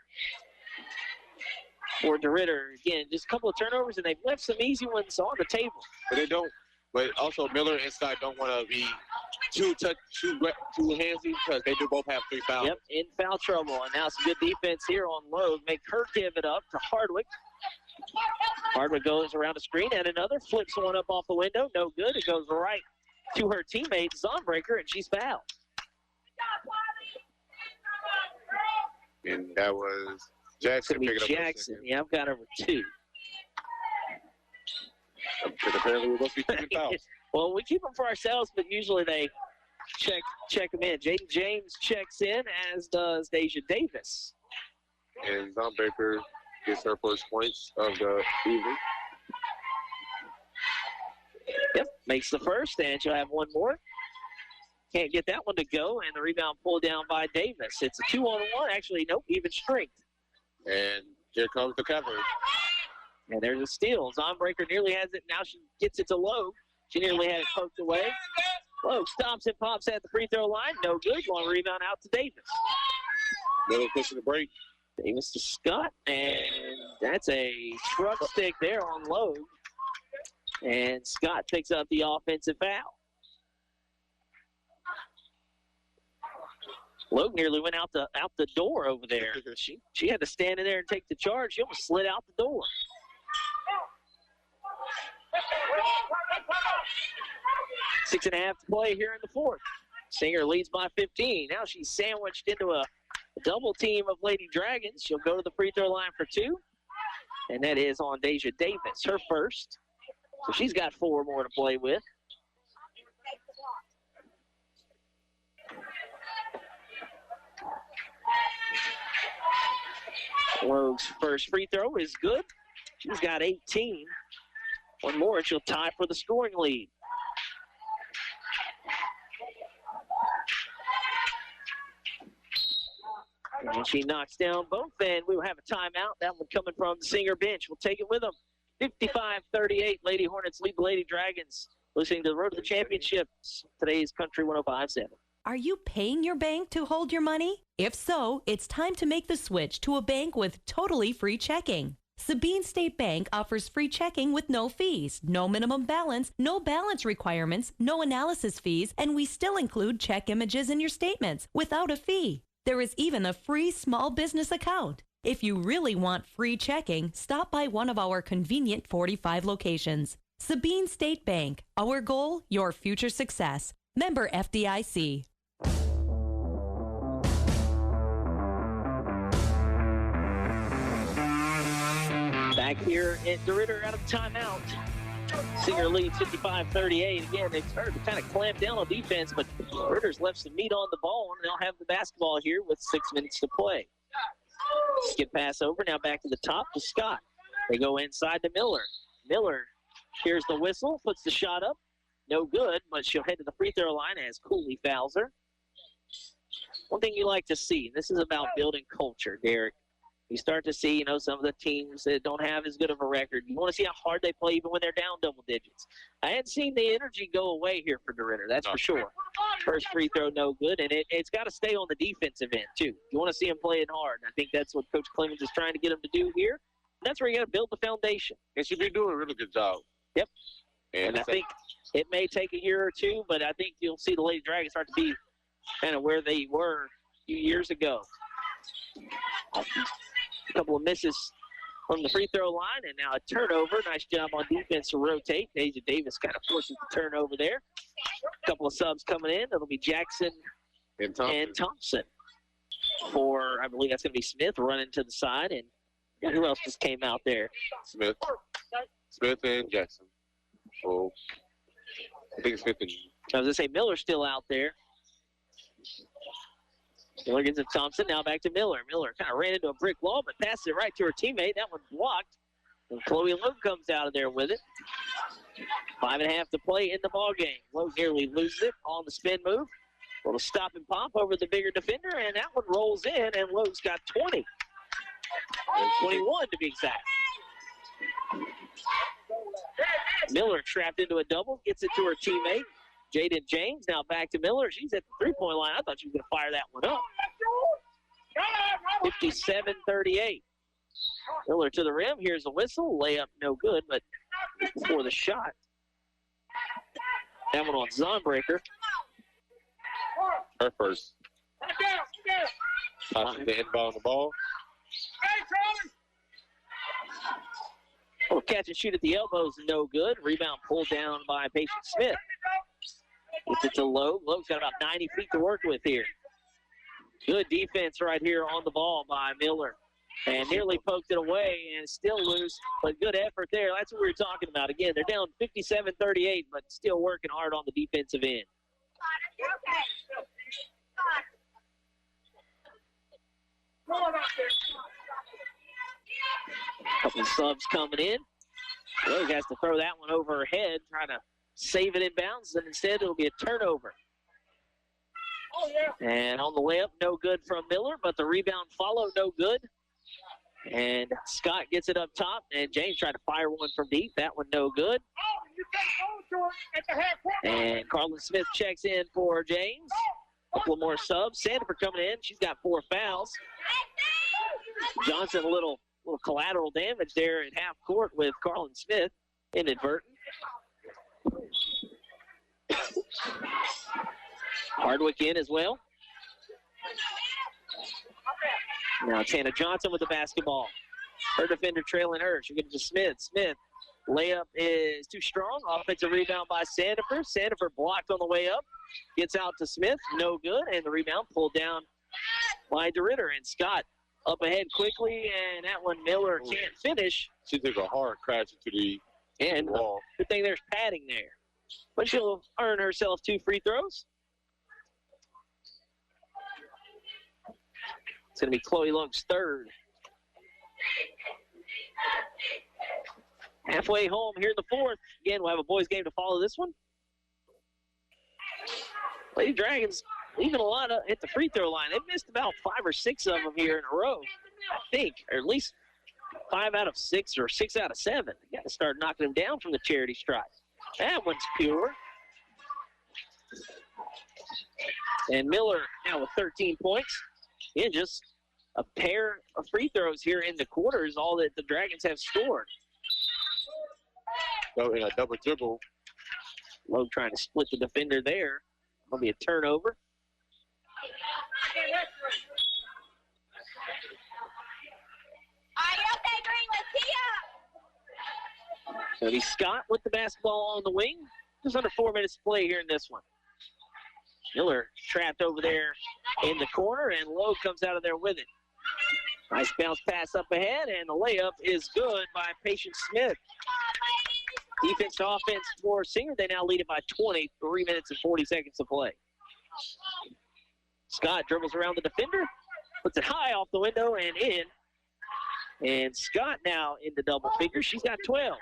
for DeRidder. Again, just a couple of turnovers, and they've left some easy ones on the table. But they don't. But also Miller and Scott don't want to be too handsy because they do both have 3 fouls. Yep, in foul trouble. And now some good defense here on Lowe. Make her give it up to Hardwick. Hardwick goes around the screen, and another flips one up off the window. No good. It goes right to her teammate, Zonbreaker, and she's fouled. And that was Jackson picking up. Jackson. Yeah, I've got her with 2. Because apparently we must be taking fouls. Well, we keep them for ourselves, but usually they check them in. Jaden James checks in, as does Deja Davis. And Zonbaker gets her first points of the evening. Yep, makes the first, and she'll have one more. Can't get that one to go, and the rebound pulled down by Davis. It's a 2-on-1. Actually, nope, even strength. And here comes the cover. And there's a steal. Zonbreaker nearly has it. Now she gets it to Logue. She nearly had it poked away. Logue stops and pops at the free throw line. No good. One rebound out to Davis. Little pushing the break. Davis to Scott, and that's a truck stick there on Logue. And Scott picks up the offensive foul. Logue nearly went out the door over there. She had to stand in there and take the charge. She almost slid out the door. Six and a half to play here in the fourth. Singer leads by 15. Now she's sandwiched into a double team of Lady Dragons. She'll go to the free throw line for two. And that is on Deja Davis, her first. So she's got 4 more to play with. Logue's first free throw is good. She's got 18. One more and she'll tie for the scoring lead. And she knocks down both, and we will have a timeout. That one coming from the Singer bench. We'll take it with them. 55-38, Lady Hornets lead the Lady Dragons. Listening to the Road to the Championships, today's Country 105.7. Are you paying your bank to hold your money? If so, it's time to make the switch to a bank with totally free checking. Sabine State Bank offers free checking with no fees, no minimum balance, no balance requirements, no analysis fees, and we still include check images in your statements without a fee. There is even a free small business account. If you really want free checking, stop by one of our convenient 45 locations. Sabine State Bank. Our goal, your future success. Member FDIC. Back here at DeRidder out of timeout. Singer leads 55-38. Again, they've started to kind of clamp down on defense, but DeRidder's left some meat on the ball, and they'll have the basketball here with 6 minutes to play. Skip pass over, now back to the top to Scott. They go inside to Miller. Miller hears the whistle, puts the shot up. No good, but she'll head to the free throw line as Cooley fouls her. One thing you like to see, and this is about building culture, Derek. You start to see, some of the teams that don't have as good of a record. You want to see how hard they play even when they're down double digits. I hadn't seen the energy go away here for DeRidder, that's for sure. First free throw, no good, and it's got to stay on the defensive end, too. You want to see them playing hard, and I think that's what Coach Clemens is trying to get them to do here. And that's where you got to build the foundation. And she's been doing a really good job. Yep. And I think it may take a year or two, but I think you'll see the Lady Dragons start to be kind of where they were a few years ago. A couple of misses from the free throw line, and now a turnover. Nice job on defense to rotate. Deja Davis kind of forces the turnover there. A couple of subs coming in. It'll be Jackson and Thompson. For, I believe that's going to be Smith running to the side. And who else just came out there? Smith and Jackson. Oh, I think Smith and... I was going to say Miller's still out there. Miller gets it to Thompson. Now back to Miller. Miller kind of ran into a brick wall, but passes it right to her teammate. That one blocked. And Chloe Logue comes out of there with it. 5.5 to play in the ballgame. Logue nearly loses it on the spin move. Little stop and pop over the bigger defender, and that one rolls in, and Logue's got 20. And 21 to be exact. Miller trapped into a double, gets it to her teammate. Jaden James now back to Miller. She's at the three-point line. I thought she was going to fire that one up. 57-38. Miller to the rim. Here's the whistle. Layup no good, but before the shot. That one on Zonbreaker. Her first. The inbound on the ball. Well, catch and shoot at the elbows, no good. Rebound pulled down by Patient Smith. Gets it to Logue. Logue's got about 90 feet to work with here. Good defense right here on the ball by Miller. And nearly poked it away and still loose, but good effort there. That's what we were talking about. Again, they're down 57-38, but still working hard on the defensive end. Couple of subs coming in. Logue has to throw that one over her head, trying to save it in bounds, and instead it'll be a turnover. And on the layup, no good from Miller, but the rebound follow, no good. And Scott gets it up top, and James tried to fire one from deep. That one no good. And Carlin Smith checks in for James. A couple more subs. Sandifer coming in. She's got 4 fouls. Johnson, a little collateral damage there at half court with Carlin Smith, inadvertent. Hardwick in as well. Now it's Hannah Johnson with the basketball. Her defender trailing her. She'll get it to Smith. Smith, layup is too strong. Offensive rebound by Sandifer. Sandifer blocked on the way up. Gets out to Smith. No good. And the rebound pulled down by DeRidder. And Scott up ahead quickly. And that one Miller can't finish. She took a hard crash into the wall. Good thing there's padding there. But she'll earn herself 2 free throws. It's going to be Chloe Lunk's third. Halfway home here in the fourth. Again, we'll have a boys game to follow this one. Lady Dragons leaving a lot at the free throw line. They've missed about 5 or 6 of them here in a row, I think, or at least 5 out of 6 or 6 out of 7. They got to start knocking them down from the charity stripe. That one's pure. And Miller now with 13 points. Yeah, just a pair of free throws here in the quarter is all that the Dragons have scored. So in a double dribble. Lowe trying to split the defender there. It'll be a turnover. It'll be Scott with the basketball on the wing. Just under 4 minutes to play here in this one. Miller trapped over there in the corner, and Lowe comes out of there with it. Nice bounce pass up ahead, and the layup is good by Patience Smith. Defense to offense for Singer. They now lead it by 20, 3 minutes and 40 seconds to play. Scott dribbles around the defender, puts it high off the window and in. And Scott now into double figures. She's got 12.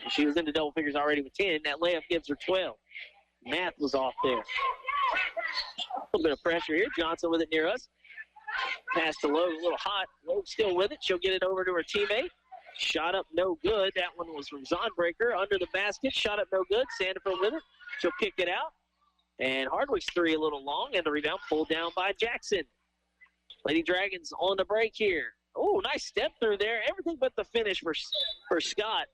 She was into double figures already with 10. That layup gives her 12. Math was off there. A little bit of pressure here. Johnson with it near us. Pass to Lowe, a little hot. Lowe still with it. She'll get it over to her teammate. Shot up, no good. That one was from Zonbreaker under the basket. Shot up, no good. Sandifer with it. She'll kick it out. And Hardwick's 3 a little long, and the rebound pulled down by Jackson. Lady Dragons on the break here. Oh, nice step through there. Everything but the finish for Scott.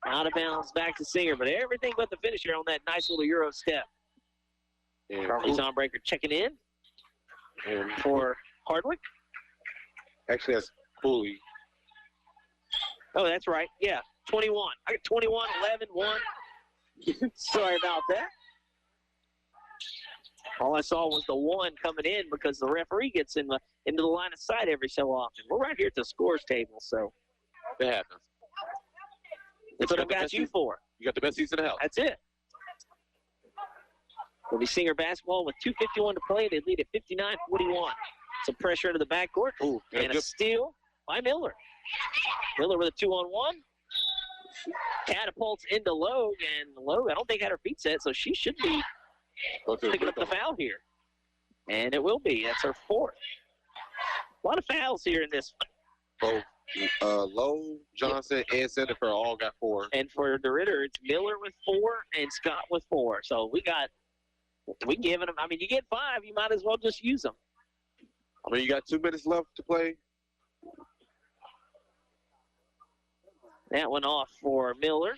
Out of bounds, back to Singer, but everything but the finish here on that nice little Euro step. Carly Zonbreaker checking in for Hardwick. Actually, that's Cooley. Oh, that's right. Yeah, 21. I got 21, 11, 1. Sorry about that. All I saw was the 1 coming in because the referee gets into the line of sight every so often. We're right here at the scores table, so. That happens. That's what I've got you for. You got the best seats in the house. That's it. We'll be Singer basketball with 2:51 to play. They lead at 59-41. Some pressure into the backcourt. Ooh, and a steal by Miller. Miller with a 2-on-1. Catapults into Lowe, and Lowe, I don't think had her feet set, so she should be picking up the foul here. And it will be. That's her 4th. A lot of fouls here in this one. Both Lowe, Johnson, and Sandifer all got 4. And for DeRidder, it's Miller with 4 and Scott with 4. So we giving them. I mean, you get 5, you might as well just use them. I mean, you got 2 minutes left to play. That one off for Miller.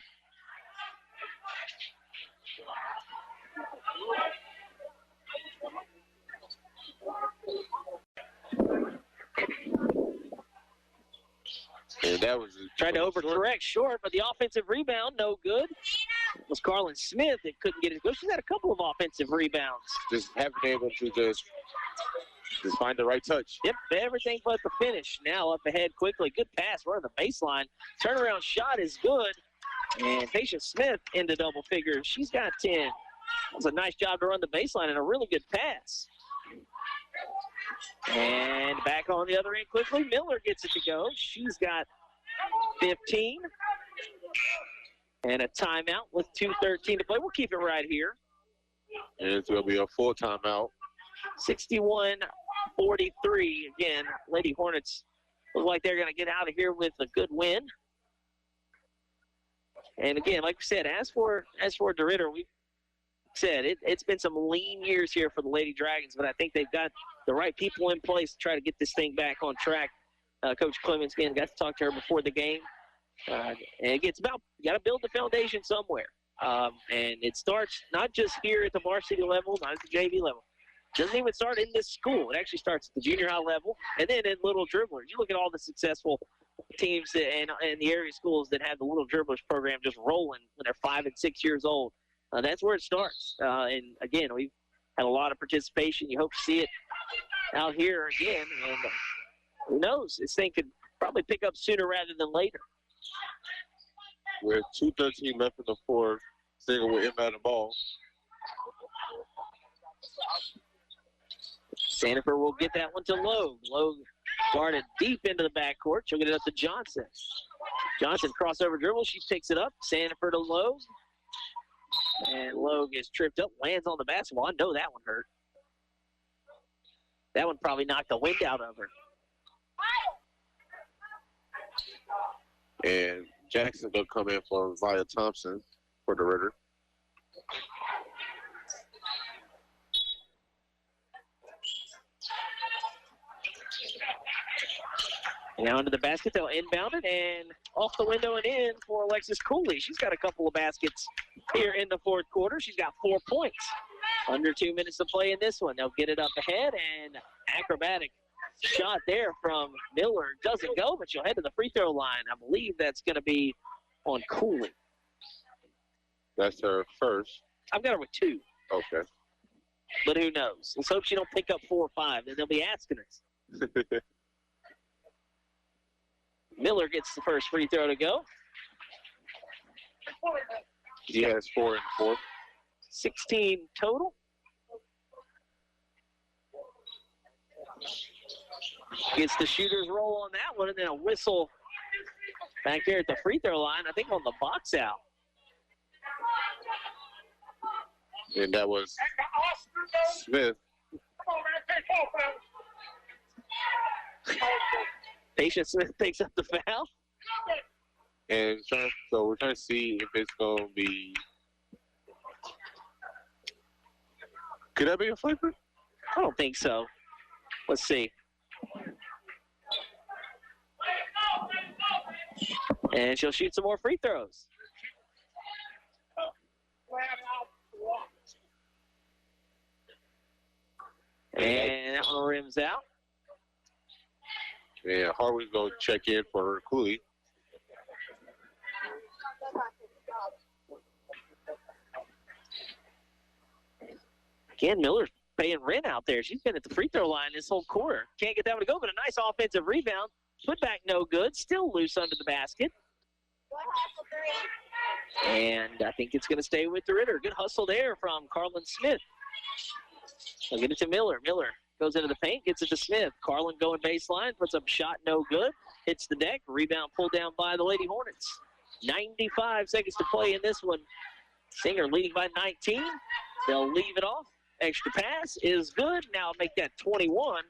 And that was tried to overcorrect short, but the offensive rebound, no good. It was Carlin Smith that couldn't get it good. She's had a couple of offensive rebounds. Just haven't been able to just find the right touch. Yep, everything but the finish. Now up ahead quickly. Good pass. We're on the baseline. Turnaround shot is good. And Patience Smith into double figures. She's got 10. It was a nice job to run the baseline and a really good pass. And back on the other end quickly. Miller gets it to go. She's got 15. And a timeout with 2:13 to play. We'll keep it right here. And it's going to be a full timeout. 61-43. Again, Lady Hornets look like they're going to get out of here with a good win. And again, like we said, as for DeRidder, we said it's been some lean years here for the Lady Dragons, but I think they've got the right people in place to try to get this thing back on track. Coach Clemens, again, got to talk to her before the game. And it's about, you got to build the foundation somewhere. And it starts not just here at the varsity level, not at the JV level. It doesn't even start in this school. It actually starts at the junior high level and then in little dribblers. You look at all the successful teams and the area schools that have the little dribblers program just rolling when they're 5 and 6 years old. That's where it starts. And again, we've had a lot of participation. You hope to see it out here again. And who knows? This thing could probably pick up sooner rather than later. With 2:13 left in the fourth, Singer will inbound the ball. Sanford will get that one to Logue. Logue guarded deep into the backcourt. She'll get it up to Johnson. Johnson crossover dribble. She picks it up. Sanford to Logue. And Logue is tripped up, lands on the basketball. I know that one hurt. That one probably knocked the wind out of her. And Jackson will come in for Via Thompson for DeRidder. Now into the basket, they'll inbound it, and off the window and in for Alexis Cooley. She's got a couple of baskets here in the fourth quarter. She's got 4 points. Under 2 minutes to play in this one. They'll get it up ahead, and acrobatic shot there from Miller. Doesn't go, but she'll head to the free throw line. I believe that's going to be on Cooley. That's her first. I've got her with 2. Okay. But who knows? Let's hope she don't pick up 4 or 5. Then they'll be asking us. Miller gets the first free throw to go. He has 4 in the fourth. 16 total. Gets the shooter's roll on that one, and then a whistle back there at the free throw line, I think on the box out. And that was Smith. Patience Smith picks up the foul. And so we're trying to see if it's going to be. Could that be a flipper? I don't think so. Let's see. And she'll shoot some more free throws. And that one rims out. Yeah, Harvey's going to check in for Cooley. Again, Miller's paying rent out there. She's been at the free throw line this whole quarter. Can't get that one to go, but a nice offensive rebound. Put back no good. Still loose under the basket. And I think it's going to stay with DeRidder. Good hustle there from Carlin Smith. They'll get it to Miller. Miller goes into the paint, gets it to Smith. Carlin going baseline, puts up a shot, no good. Hits the deck. Rebound pulled down by the Lady Hornets. 95 seconds to play in this one. Singer leading by 19. They'll leave it off. Extra pass is good. Now make that 21.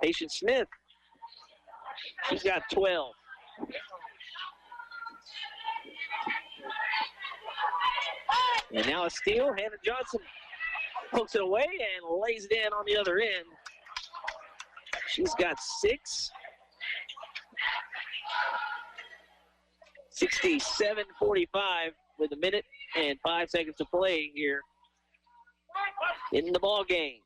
Patience Smith. She's got 12. And now a steal. Hannah Johnson pokes it away and lays it in on the other end. She's got 6. 67-45 with a minute and 5 seconds to play here in the ball game.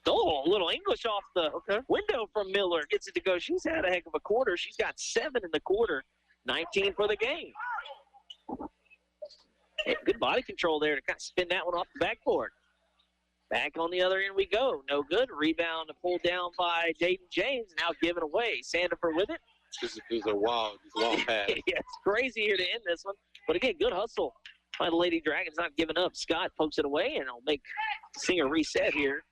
Oh, a little English off the window from Miller. Gets it to go. She's had a heck of a quarter. She's got 7 in the quarter, 19 for the game. And good body control there to kind of spin that one off the backboard. Back on the other end we go. No good. Rebound pulled down by Jaden James. Now given away. Sandifer with it. This is a wild pass. Yeah, it's crazy here to end this one. But again, good hustle by the Lady Dragons, not giving up. Scott pokes it away, and it'll make Singer reset here.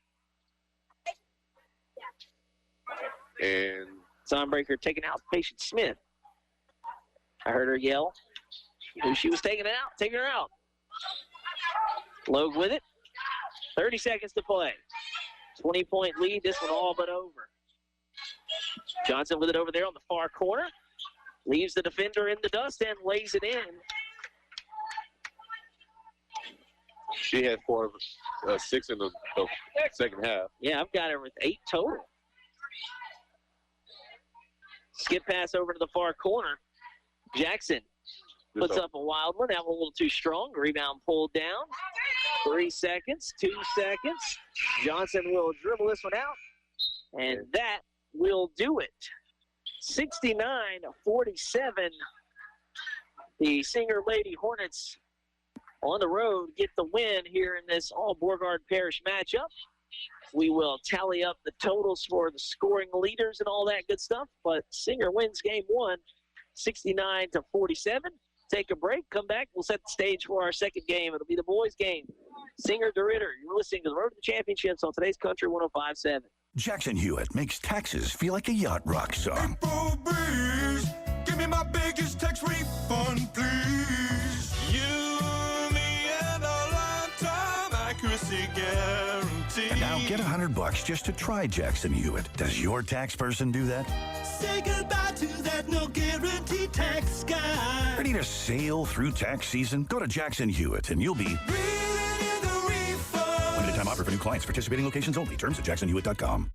And Zonbreaker taking out Patience Smith. I heard her yell who she was taking her out. Logue with it. 30 seconds to play. 20-point lead. This one all but over. Johnson with it over there on the far corner. Leaves the defender in the dust and lays it in. She had 6 in the second half. Yeah, I've got her with 8 total. Skip pass over to the far corner. Jackson puts up a wild one. That one a little too strong. Rebound pulled down. 3 seconds, 2 seconds. Johnson will dribble this one out, and that will do it. 69-47. The Singer Lady Hornets on the road get the win here in this all-Beauregard Parish matchup. We will tally up the totals for the scoring leaders and all that good stuff, but Singer wins game 1, 69-47. Take a break, come back, we'll set the stage for our second game. It'll be the boys' game. Singer DeRidder, you're listening to the Road to the Championships on today's Country 105.7. Jackson Hewitt makes taxes feel like a yacht rock song. Breeze, give me my biggest tax refund, please. You, me, and a lifetime accuracy guarantee. And now get $100 just to try Jackson Hewitt. Does your tax person do that? Say goodbye to that no guarantee tax guy. Ready to sail through tax season? Go to Jackson Hewitt and you'll be... Limited time offer for new clients. Participating locations only. Terms at jacksonhewitt.com.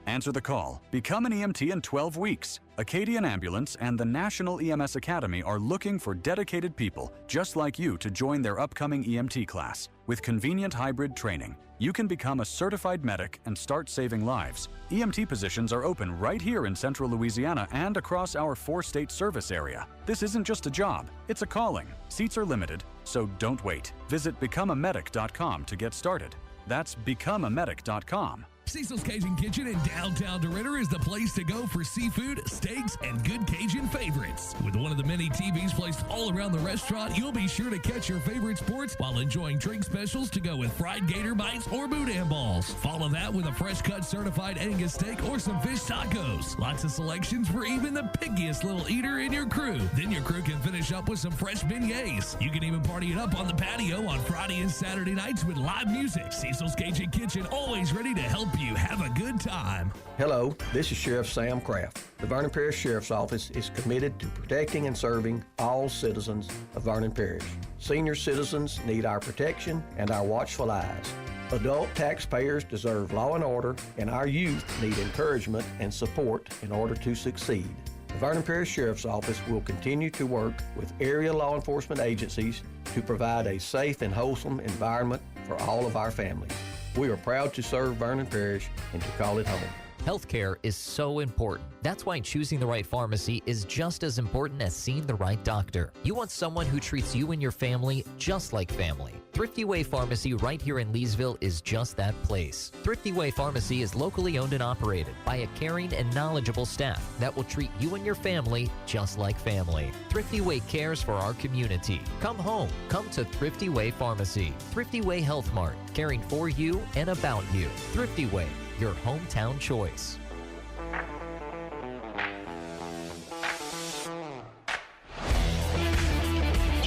Answer the call. Become an EMT in 12 weeks. Acadian Ambulance and the National EMS Academy are looking for dedicated people just like you to join their upcoming EMT class. With convenient hybrid training, you can become a certified medic and start saving lives. EMT positions are open right here in central Louisiana and across our 4-state service area. This isn't just a job, it's a calling. Seats are limited, so don't wait. Visit becomeamedic.com to get started. That's becomeamedic.com. Cecil's Cajun Kitchen in downtown DeRidder is the place to go for seafood, steaks, and good Cajun favorites. With one of the many TVs placed all around the restaurant, you'll be sure to catch your favorite sports while enjoying drink specials to go with fried gator bites or boudin balls. Follow that with a fresh cut certified Angus steak or some fish tacos. Lots of selections for even the pickiest little eater in your crew. Then your crew can finish up with some fresh beignets. You can even party it up on the patio on Friday and Saturday nights with live music. Cecil's Cajun Kitchen, always ready to help you have a good time. Hello, this is Sheriff Sam Craft. The Vernon Parish Sheriff's Office is committed to protecting and serving all citizens of Vernon Parish. Senior citizens need our protection and our watchful eyes. Adult taxpayers deserve law and order, and our youth need encouragement and support in order to succeed. The Vernon Parish Sheriff's Office will continue to work with area law enforcement agencies to provide a safe and wholesome environment for all of our families. We are proud to serve Vernon Parish and to call it home. Healthcare is so important. That's why choosing the right pharmacy is just as important as seeing the right doctor. You want someone who treats you and your family just like family. Thrifty Way Pharmacy right here in Leesville is just that place. Thrifty Way Pharmacy is locally owned and operated by a caring and knowledgeable staff that will treat you and your family just like family. Thrifty Way cares for our community. Come home. Come to Thrifty Way Pharmacy. Thrifty Way Health Mart, caring for you and about you. Thrifty Way, your hometown choice.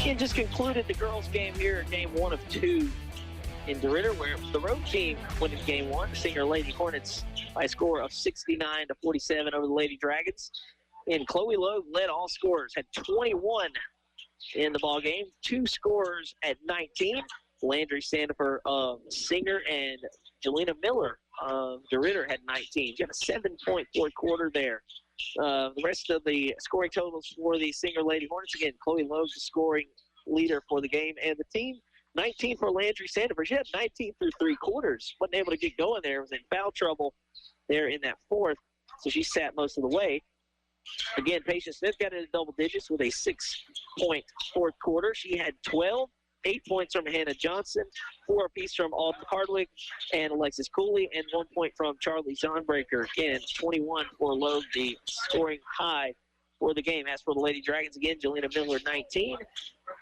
And just concluded the girls' game here, game 1 of 2 in DeRidder, where the road team winning game 1, the Singer Lady Hornets, by a score of 69-47 over the Lady Dragons. And Chloe Logue led all scorers, had 21 in the ball game, 2 scorers at 19. Landry Sandifer of Singer and Jelena Miller of DeRidder had 19. You have a 7-point fourth quarter there. The rest of the scoring totals for the Singer Lady Hornets, again, Chloe Logue, the scoring leader for the game and the team. 19 for Landry Sandifer. She had 19 through 3 quarters. Wasn't able to get going there. Was in foul trouble there in that fourth, so she sat most of the way. Again, Patience Smith got into double digits with a 6-point fourth quarter. She had 12. 8 points from Hannah Johnson, 4 apiece from Alden Hardwick and Alexis Cooley, and 1 point from Charlie Zonbreaker. Again, 21 for Logue, the scoring high for the game. As for the Lady Dragons, again, Jelena Miller, 19.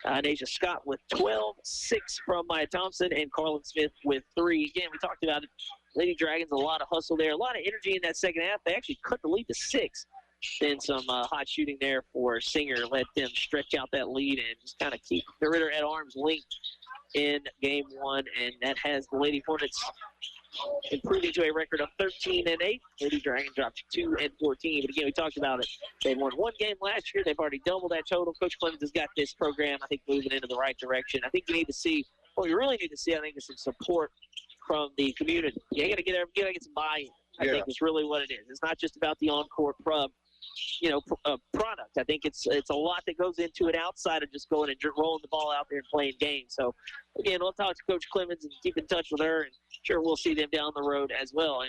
Nasia Scott with 12, 6 from Maya Thompson, and Carlin Smith with 3. Again, we talked about it. Lady Dragons, a lot of hustle there, a lot of energy in that second half. They actually cut the lead to 6. then some hot shooting there for Singer. Let them stretch out that lead and just kind of keep DeRidder at arm's length in game one, and that has the Lady Hornets improving to a record of 13-8. Lady Dragon dropped to 2-14. But again, we talked about it. They won one game last year. They've already doubled that total. Coach Clemens has got this program, I think, moving into the right direction. I think you need to see, what we really need to see, I think, is some support from the community. You got to get some buy-in. I think is really what it is. It's not just about the on-court product. I think it's a lot that goes into it outside of just going and rolling the ball out there and playing games. So, again, we'll talk to Coach Clemens and keep in touch with her, and sure we'll see them down the road as well. And